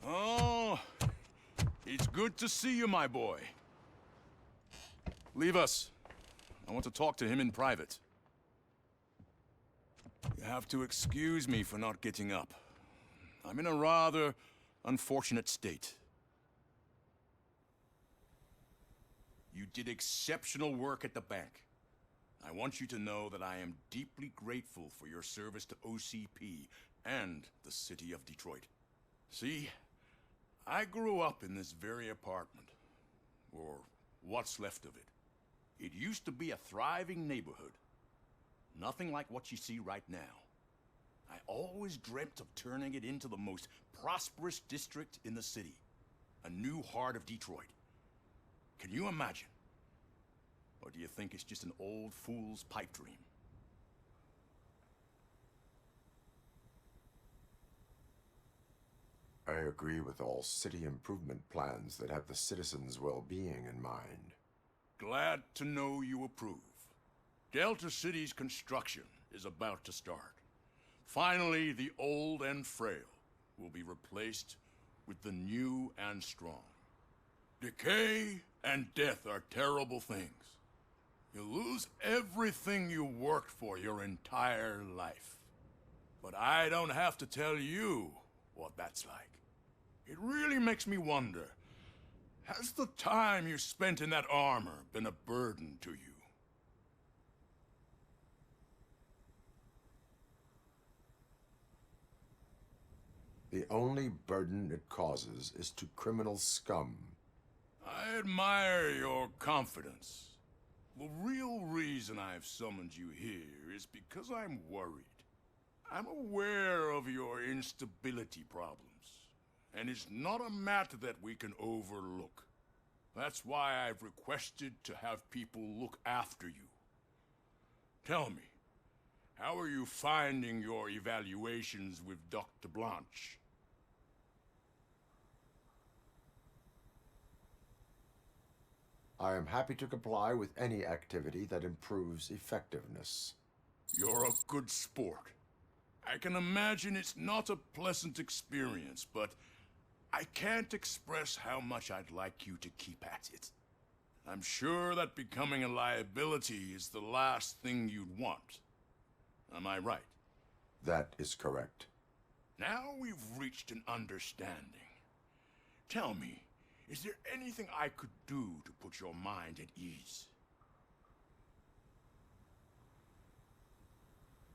G: Oh, it's good to see you, my boy. Leave us. I want to talk to him in private. You have to excuse me for not getting up. I'm in a rather unfortunate state. You did exceptional work at the bank. I want you to know that I am deeply grateful for your service to OCP and the city of Detroit. See, I grew up in this very apartment, or what's left of it. It used to be a thriving neighborhood. Nothing like what you see right now. I always dreamt of turning it into the most prosperous district in the city. A new heart of Detroit. Can you imagine? Or do you think it's just an old fool's pipe dream?
B: I agree with all city improvement plans that have the citizens' well-being in mind.
G: Glad to know you approve. Delta City's construction is about to start. Finally, the old and frail will be replaced with the new and strong. Decay and death are terrible things. You lose everything you worked for your entire life. But I don't have to tell you what that's like. It really makes me wonder, has the time you spent in that armor been a burden to you?
B: The only burden it causes is to criminal scum.
G: I admire your confidence. The real reason I've summoned you here is because I'm worried. I'm aware of your instability problems, and it's not a matter that we can overlook. That's why I've requested to have people look after you. Tell me, how are you finding your evaluations with Dr. Blanche?
B: I am happy to comply with any activity that improves effectiveness.
G: You're a good sport. I can imagine it's not a pleasant experience, but I can't express how much I'd like you to keep at it. I'm sure that becoming a liability is the last thing you'd want. Am I right?
B: That is correct.
G: Now we've reached an understanding. Tell me, is there anything I could do to put your mind at ease?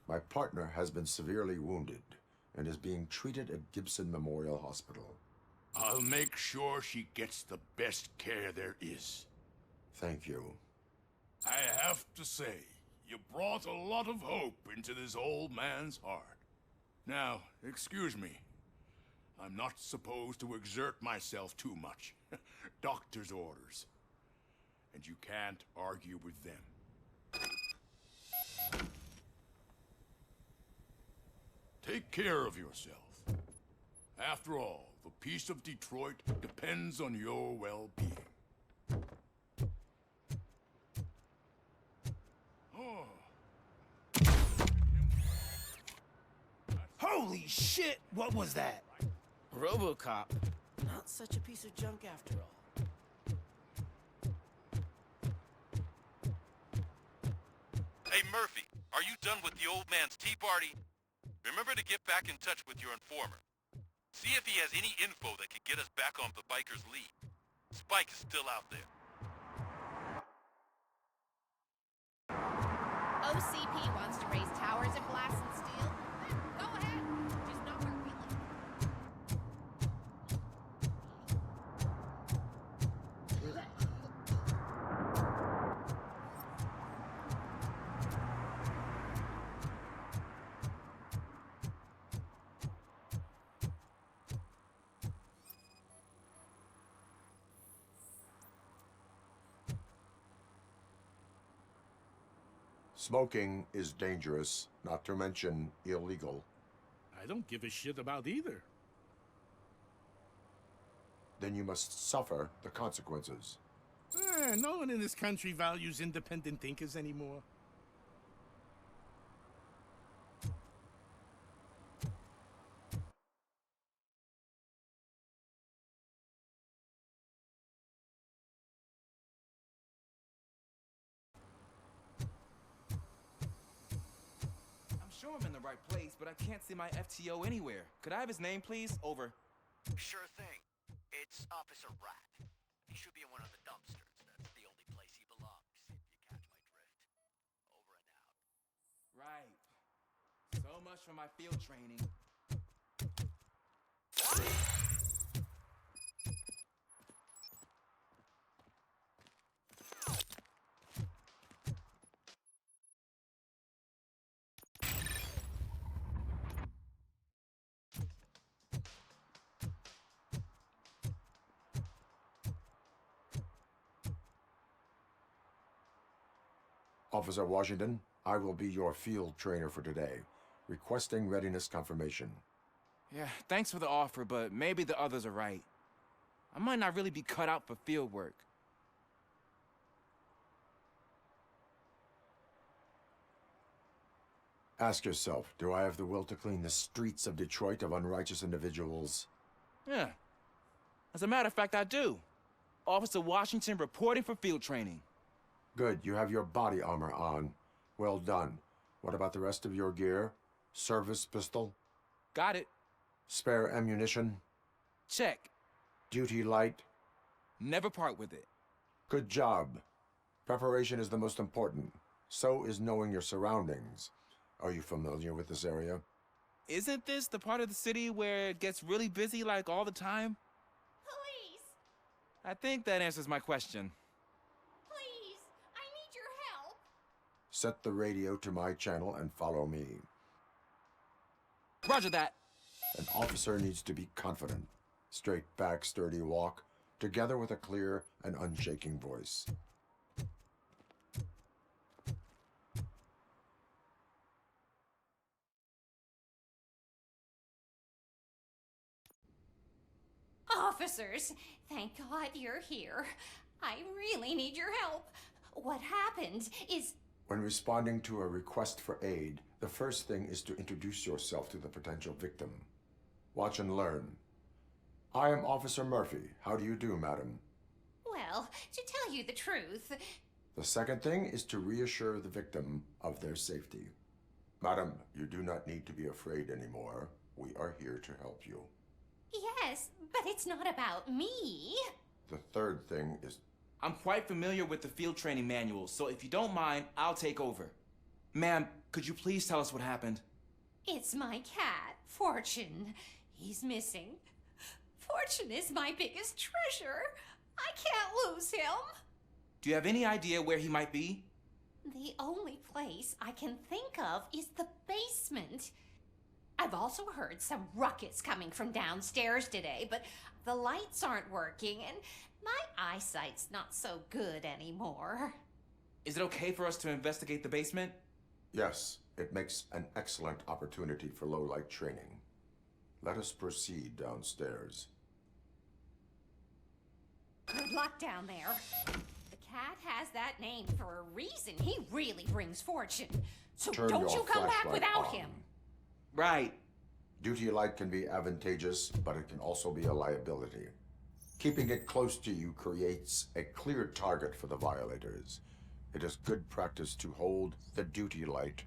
B: My partner has been severely wounded and is being treated at Gibson Memorial Hospital.
G: I'll make sure she gets the best care there is.
B: Thank you.
G: I have to say, you brought a lot of hope into this old man's heart. Now, excuse me. I'm not supposed to exert myself too much. Doctor's orders. And you can't argue with them. Take care of yourself. After all, the peace of Detroit depends on your well-being.
D: Holy shit! What was that?
Q: Robocop. Not such a piece of junk after all.
A: Hey, Murphy, are you done with the old man's tea party? Remember to get back in touch with your informer. See if he has any info that could get us back on the biker's lead. Spike is still out there.
R: OCP wants to raise towers of glass and steel. Go ahead. Just not where we
B: Smoking is dangerous, not to mention illegal.
S: I don't give a shit about either.
B: then you must suffer the consequences.
F: No one in this country values independent thinkers anymore.
O: I'm sure I'm in the right place, but I can't see my FTO anywhere. Could I have his name, please? Over.
S: Sure thing. It's Officer Rat. He should be in one of the dumpsters. That's the only place he belongs, if you catch my drift. Over and out.
O: Right. So much for my field training.
B: Officer Washington, I will be your field trainer for today. Requesting readiness confirmation.
O: Yeah, thanks for the offer, but maybe the others are right. I might not really be cut out for field work.
B: Ask yourself, do I have the will to clean the streets of Detroit of unrighteous individuals?
O: Yeah. As a matter of fact, I do. Officer Washington reporting for field training.
B: Good, you have your body armor on. Well done. What about the rest of your gear? Service pistol?
O: Got it.
B: Spare ammunition?
O: Check.
B: Duty light?
O: Never part with it.
B: Good job. Preparation is the most important. So is knowing your surroundings. Are you familiar with this area?
O: Isn't this the part of the city where it gets really busy like all the time?
I: Police!
O: I think that answers my question.
I: Please! I need your help!
B: Set the radio to my channel and follow me.
O: Roger that.
B: An officer needs to be confident. Straight back, sturdy walk, together with a clear and unshaking voice.
I: Officers, thank God you're here. I really need your help. What happened is...
B: When responding to a request for aid, the first thing is to introduce yourself to the potential victim. Watch and learn. I am Officer Murphy. How do you do, madam?
I: Well, to tell you the truth...
B: The second thing is to reassure the victim of their safety. Madam, you do not need to be afraid anymore. We are here to help you.
I: Yes, but it's not about me.
B: The third thing is...
O: I'm quite familiar with the field training manual, so if you don't mind, I'll take over. Ma'am, could you please tell us what happened?
I: It's my cat, Fortune. He's missing. Fortune is my biggest treasure. I can't lose him.
O: Do you have any idea where he might be?
I: The only place I can think of is the basement. I've also heard some ruckus coming from downstairs today, but the lights aren't working and my eyesight's not so good anymore.
O: Is it okay for us to investigate the basement?
B: Yes, it makes an excellent opportunity for low-light training. Let us proceed downstairs.
I: Good luck down there. The cat has that name for a reason. He really brings fortune. So
B: Turn
I: don't
B: your
I: you come back
B: flashlight
I: without
B: on.
I: him.
O: Right.
B: Duty light can be advantageous, but it can also be a liability. Keeping it close to you creates a clear target for the violators. It is good practice to hold the duty light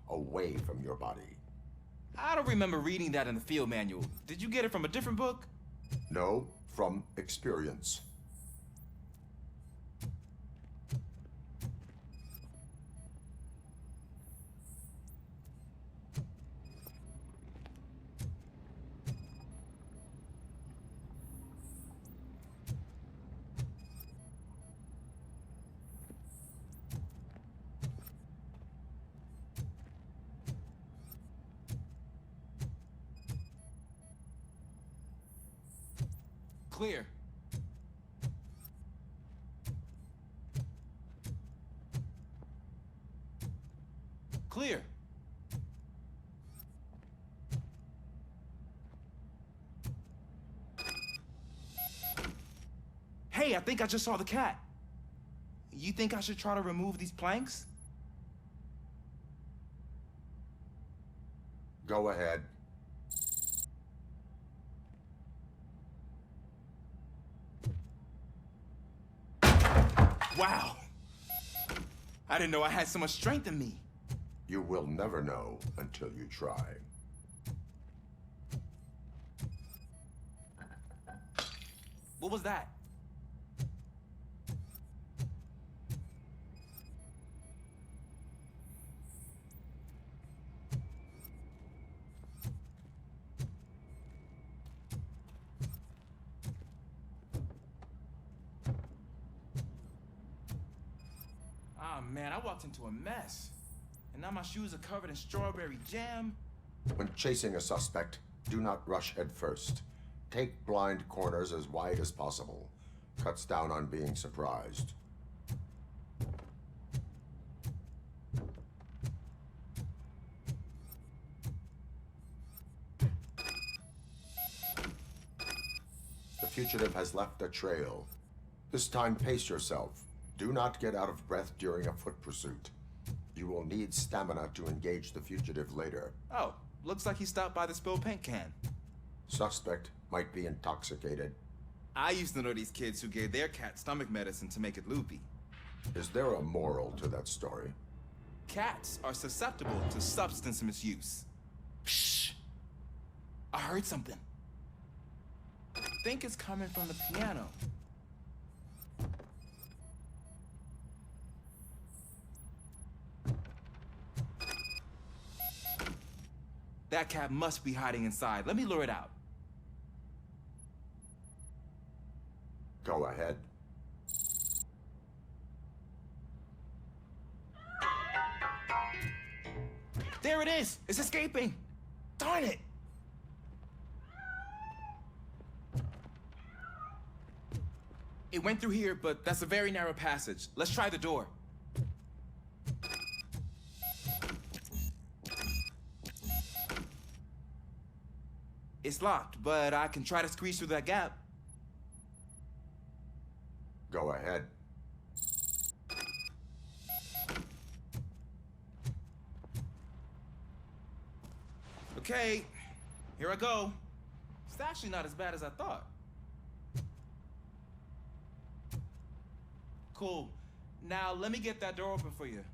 B: away from your body.
O: I don't remember reading that in the field manual. Did you get it from a different book?
B: No, from experience.
O: Clear. Clear.
C: Hey, I think I just saw the cat. You think I should try to remove these planks?
B: Go ahead.
C: Wow. I didn't know I had so much strength in me.
B: You will never know until you try.
C: What was that? Ah, man, I walked into a mess. And now my shoes are covered in strawberry jam.
B: When chasing a suspect, do not rush head first. Take blind corners as wide as possible. Cuts down on being surprised. The fugitive has left a trail. This time, pace yourself. Do not get out of breath during a foot pursuit. You will need stamina to engage the fugitive later.
C: Oh, looks like he stopped by the spilled paint can.
B: Suspect might be intoxicated.
C: I used to know these kids who gave their cat stomach medicine to make it loopy.
B: Is there a moral to that story?
C: Cats are susceptible to substance misuse. Shh! I heard something. I think it's coming from the piano. That cat must be hiding inside. Let me lure it out.
B: Go ahead.
C: There it is! It's escaping! Darn it! It went through here, but that's a very narrow passage. Let's try the door. It's locked, but I can try to squeeze through that gap.
B: Go ahead.
C: Okay, here I go. It's actually not as bad as I thought. Cool. Now let me get that door open for you.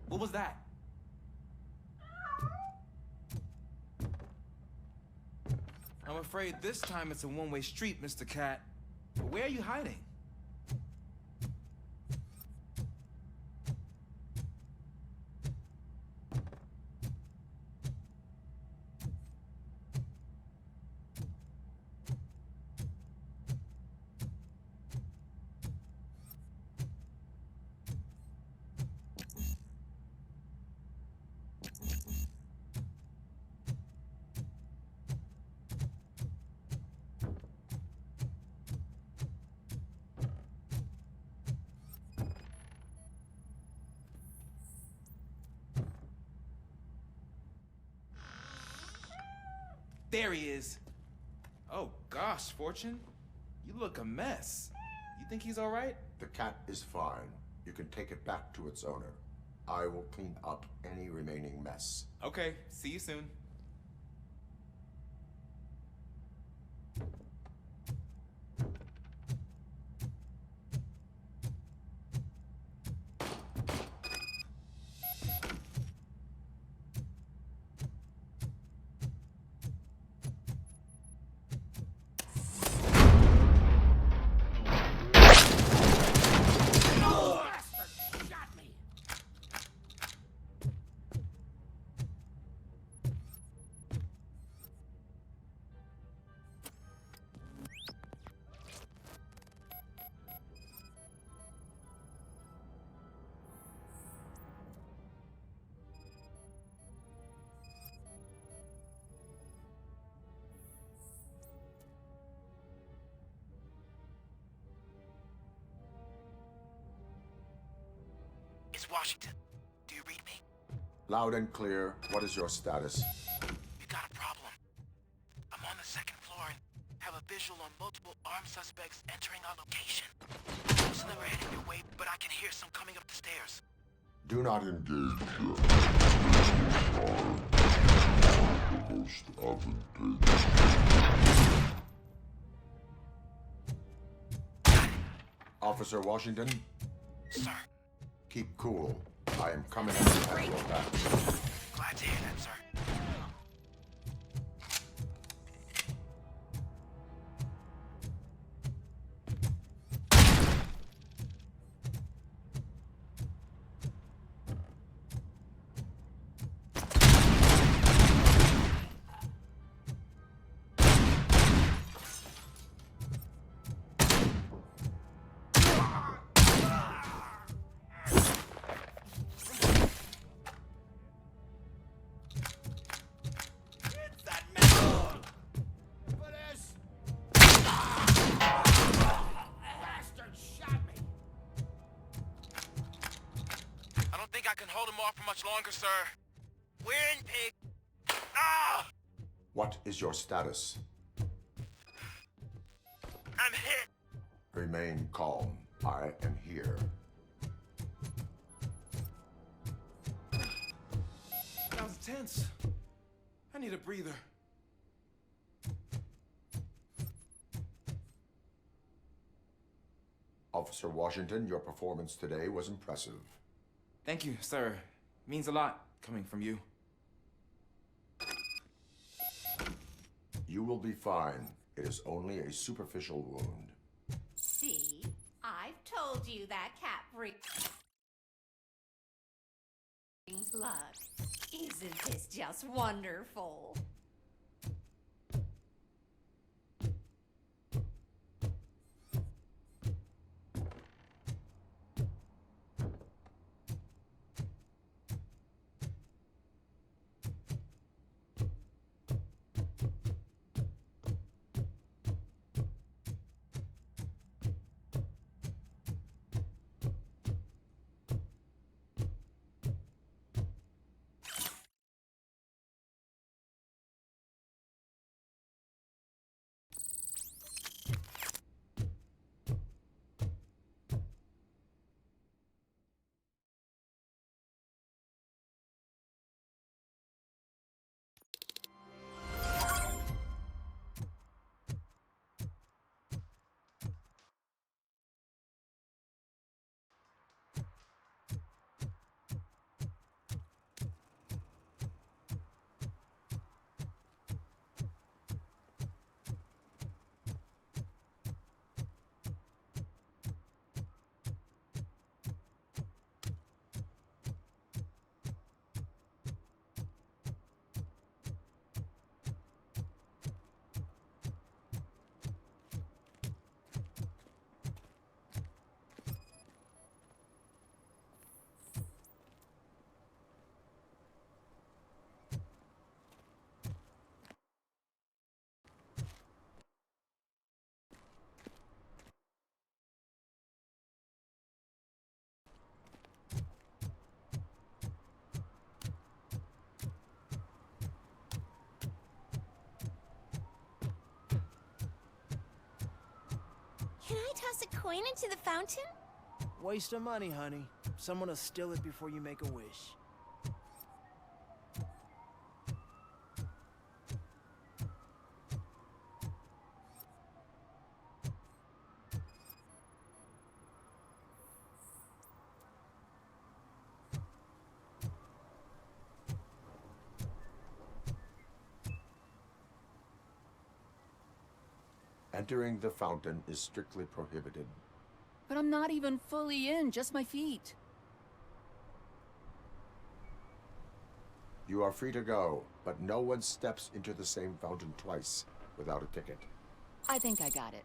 C: What was that? I'm afraid this time it's a one-way street, Mr. Cat. But where are you hiding? There he is. Oh gosh, Fortune. You look a mess. You think he's all right?
B: The cat is fine. You can take it back to its owner. I will clean up any remaining mess.
C: Okay, see you soon.
A: is Washington. Do you read me?
B: Loud and clear. What is your status?
A: We got a problem. I'm on the second floor and have a visual on multiple armed suspects entering our location. Most of them are heading your way, but I can hear some coming up the stairs.
B: Do not engage yet. The most advantageous. Officer Washington?
A: Sir.
B: Keep cool. I am coming to have your back.
A: Glad to hear that, sir. I can hold him off for much longer, sir. We're in, pig. Ah!
B: What is your status?
A: I'm hit.
B: Remain calm. I am here.
C: That was tense. I need a breather.
B: Officer Washington, your performance today was impressive.
C: Thank you, sir. Means a lot coming from you.
B: You will be fine. It is only a superficial wound.
I: See? I've told you that cat brings luck. Isn't this just wonderful?
R: Can I toss a coin into the fountain?
D: Waste of money, honey. Someone will steal it before you make a wish.
B: Entering the fountain is strictly prohibited.
H: But I'm not even fully in, just my feet.
B: You are free to go, but no one steps into the same fountain twice without a ticket.
H: I think I got it.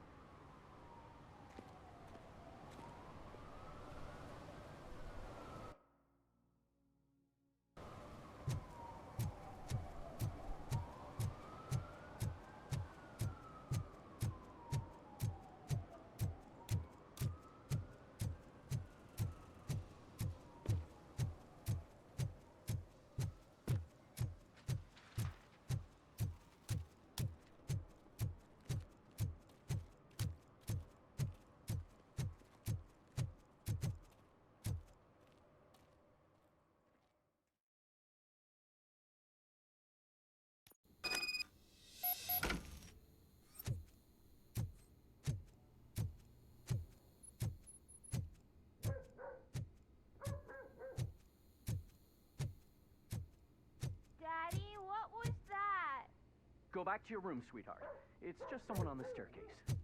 E: Go back to your room, sweetheart. It's just someone on the staircase.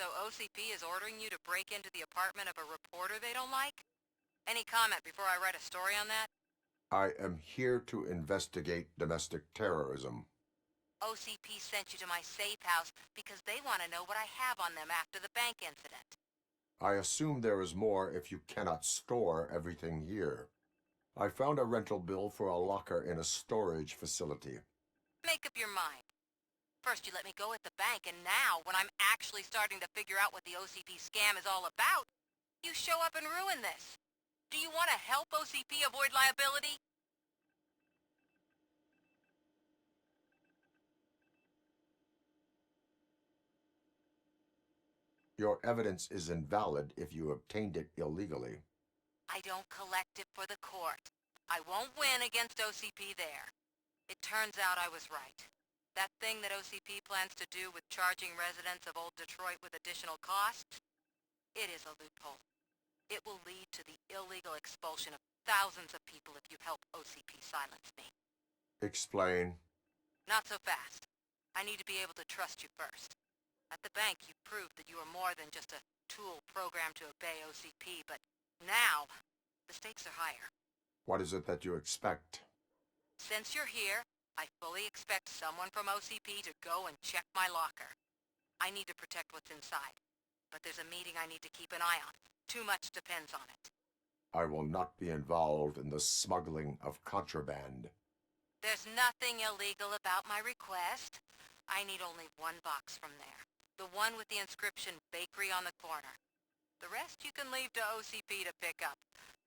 K: So OCP is ordering you to break into the apartment of a reporter they don't like? Any comment before I write a story on that?
B: I am here to investigate domestic terrorism.
K: OCP sent you to my safe house because they want to know what I have on them after the bank incident.
B: I assume there is more if you cannot store everything here. I found a rental bill for a locker in a storage facility.
K: Make up your mind. First you let me go at the bank, and now, when I'm actually starting to figure out what the OCP scam is all about, you show up and ruin this. Do you want to help OCP avoid liability?
B: Your evidence is invalid if you obtained it illegally.
K: I don't collect it for the court. I won't win against OCP there. It turns out I was right. That thing that OCP plans to do with charging residents of Old Detroit with additional costs? It is a loophole. It will lead to the illegal expulsion of thousands of people if you help OCP silence me.
B: Explain.
K: Not so fast. I need to be able to trust you first. At the bank, you proved that you are more than just a tool programmed to obey OCP, but now, the stakes are higher.
B: What is it that you expect?
K: Since you're here, I fully expect someone from OCP to go and check my locker. I need to protect what's inside, but there's a meeting I need to keep an eye on. Too much depends on it.
B: I will not be involved in the smuggling of contraband.
K: There's nothing illegal about my request. I need only one box from there. The one with the inscription Bakery on the corner. The rest you can leave to OCP to pick up.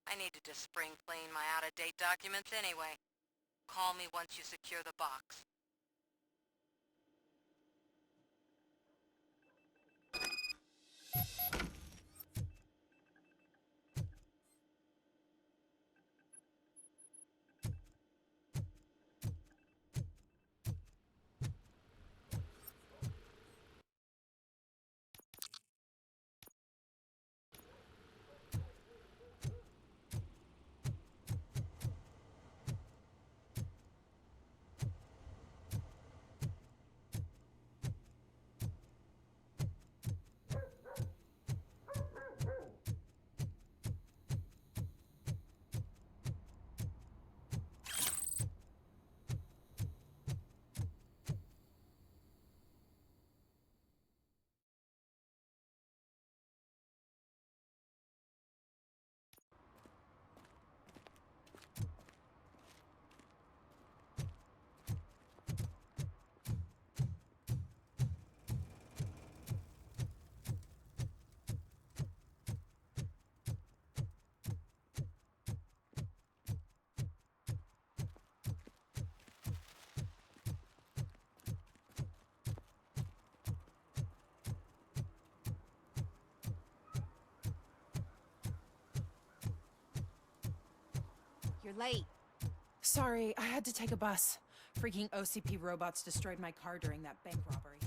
K: I needed to spring clean my out-of-date documents anyway. Call me once you secure the box.
R: You're late.
J: Sorry, I had to take a bus. Freaking OCP robots destroyed my car during that bank robbery.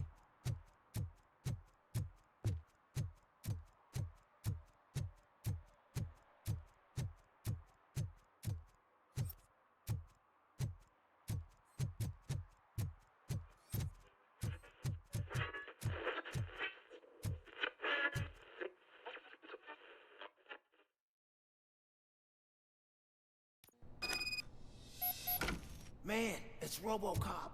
D: Man, it's Robocop.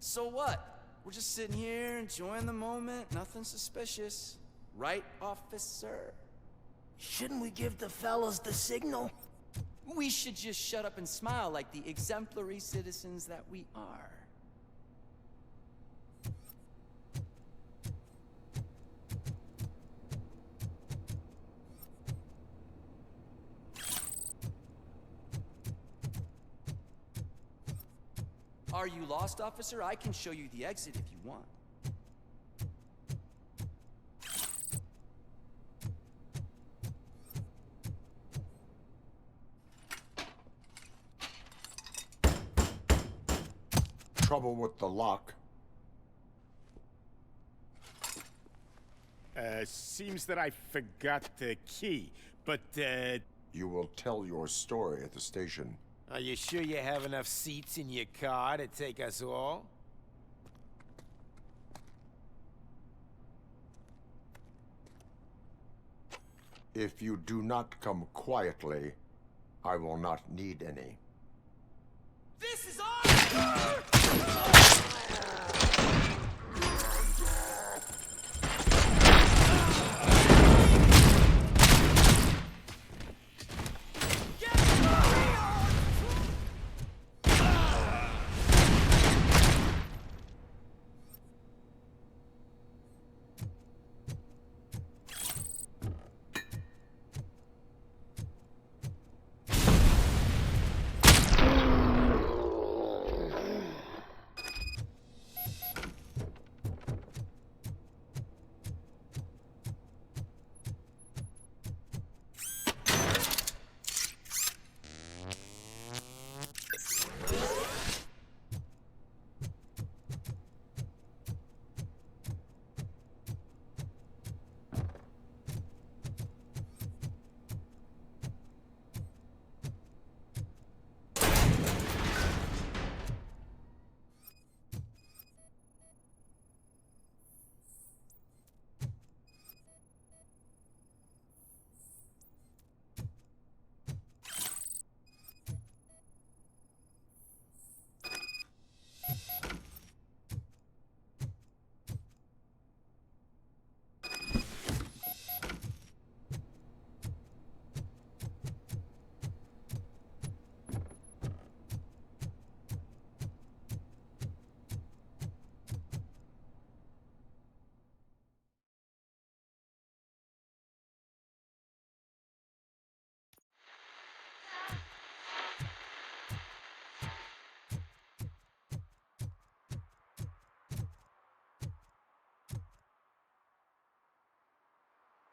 L: So what? We're just sitting here enjoying the moment, nothing suspicious. Right, officer?
D: Shouldn't we give the fellas the signal?
L: We should just shut up and smile like the exemplary citizens that we are. Are you lost, officer? I can show you the exit if you want.
B: Trouble with the lock.
F: Seems that I forgot the key, but,
B: You will tell your story at the station.
T: Are you sure you have enough seats in your car to take us all?
B: If you do not come quietly, I will not need any.
L: This is our...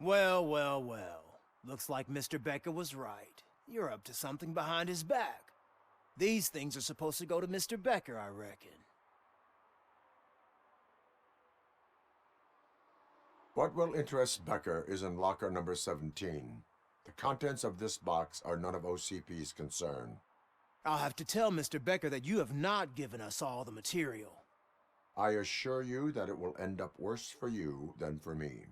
D: Well, well, well. Looks like Mr. Becker was right. You're up to something behind his back. These things are supposed to go to Mr. Becker, I reckon.
B: What will interest Becker is in locker number 17. The contents of this box are none of OCP's concern.
D: I'll have to tell Mr. Becker that you have not given us all the material.
B: I assure you that it will end up worse for you than for me.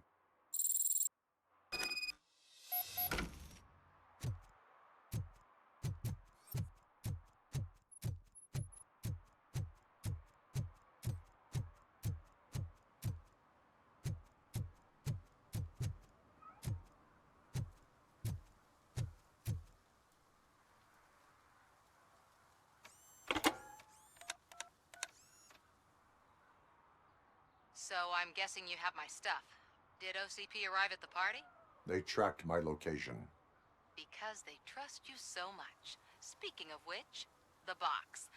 K: So I'm guessing you have my stuff. Did OCP arrive at the party?
B: They tracked my location.
K: Because they trust you so much. Speaking of which, the box.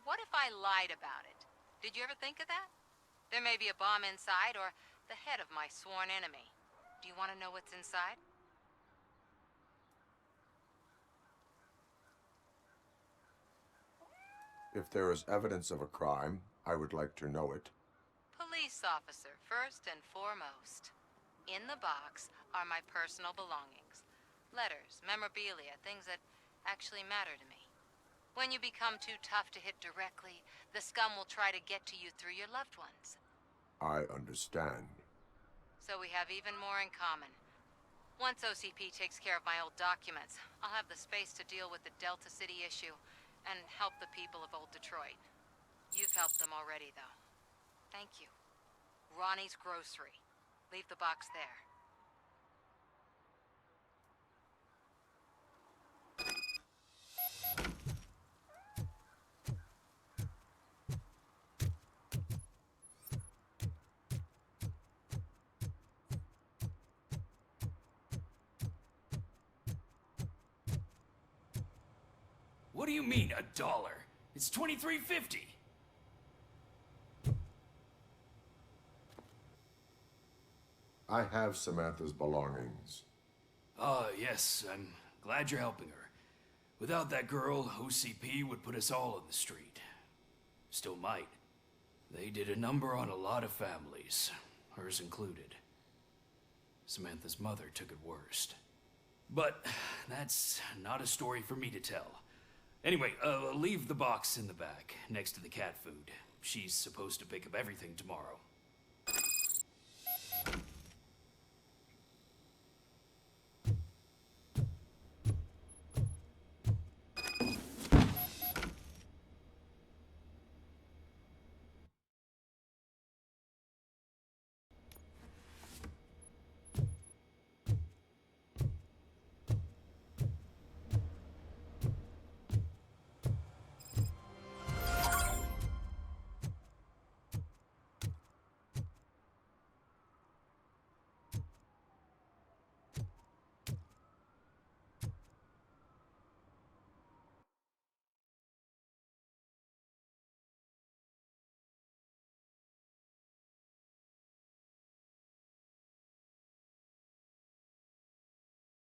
K: What if I lied about it? Did you ever think of that? There may be a bomb inside or the head of my sworn enemy. Do you want to know what's inside?
B: If there is evidence of a crime, I would like to know it.
K: Police officer, first and foremost. In the box are my personal belongings. Letters, memorabilia, things that actually matter to me. When you become too tough to hit directly, the scum will try to get to you through your loved ones.
B: I understand.
K: So we have even more in common. Once OCP takes care of my old documents, I'll have the space to deal with the Delta City issue and help the people of Old Detroit. You've helped them already, though. Thank you. Ronnie's Grocery. Leave the box there.
N: What do you mean, $1? It's $23.50.
B: I have Samantha's belongings.
N: Yes, I'm glad you're helping her. Without that girl, OCP would put us all in the street. Still might. They did a number on a lot of families, hers included. Samantha's mother took it worst. But that's not a story for me to tell. Anyway, leave the box in the back, next to the cat food. She's supposed to pick up everything tomorrow.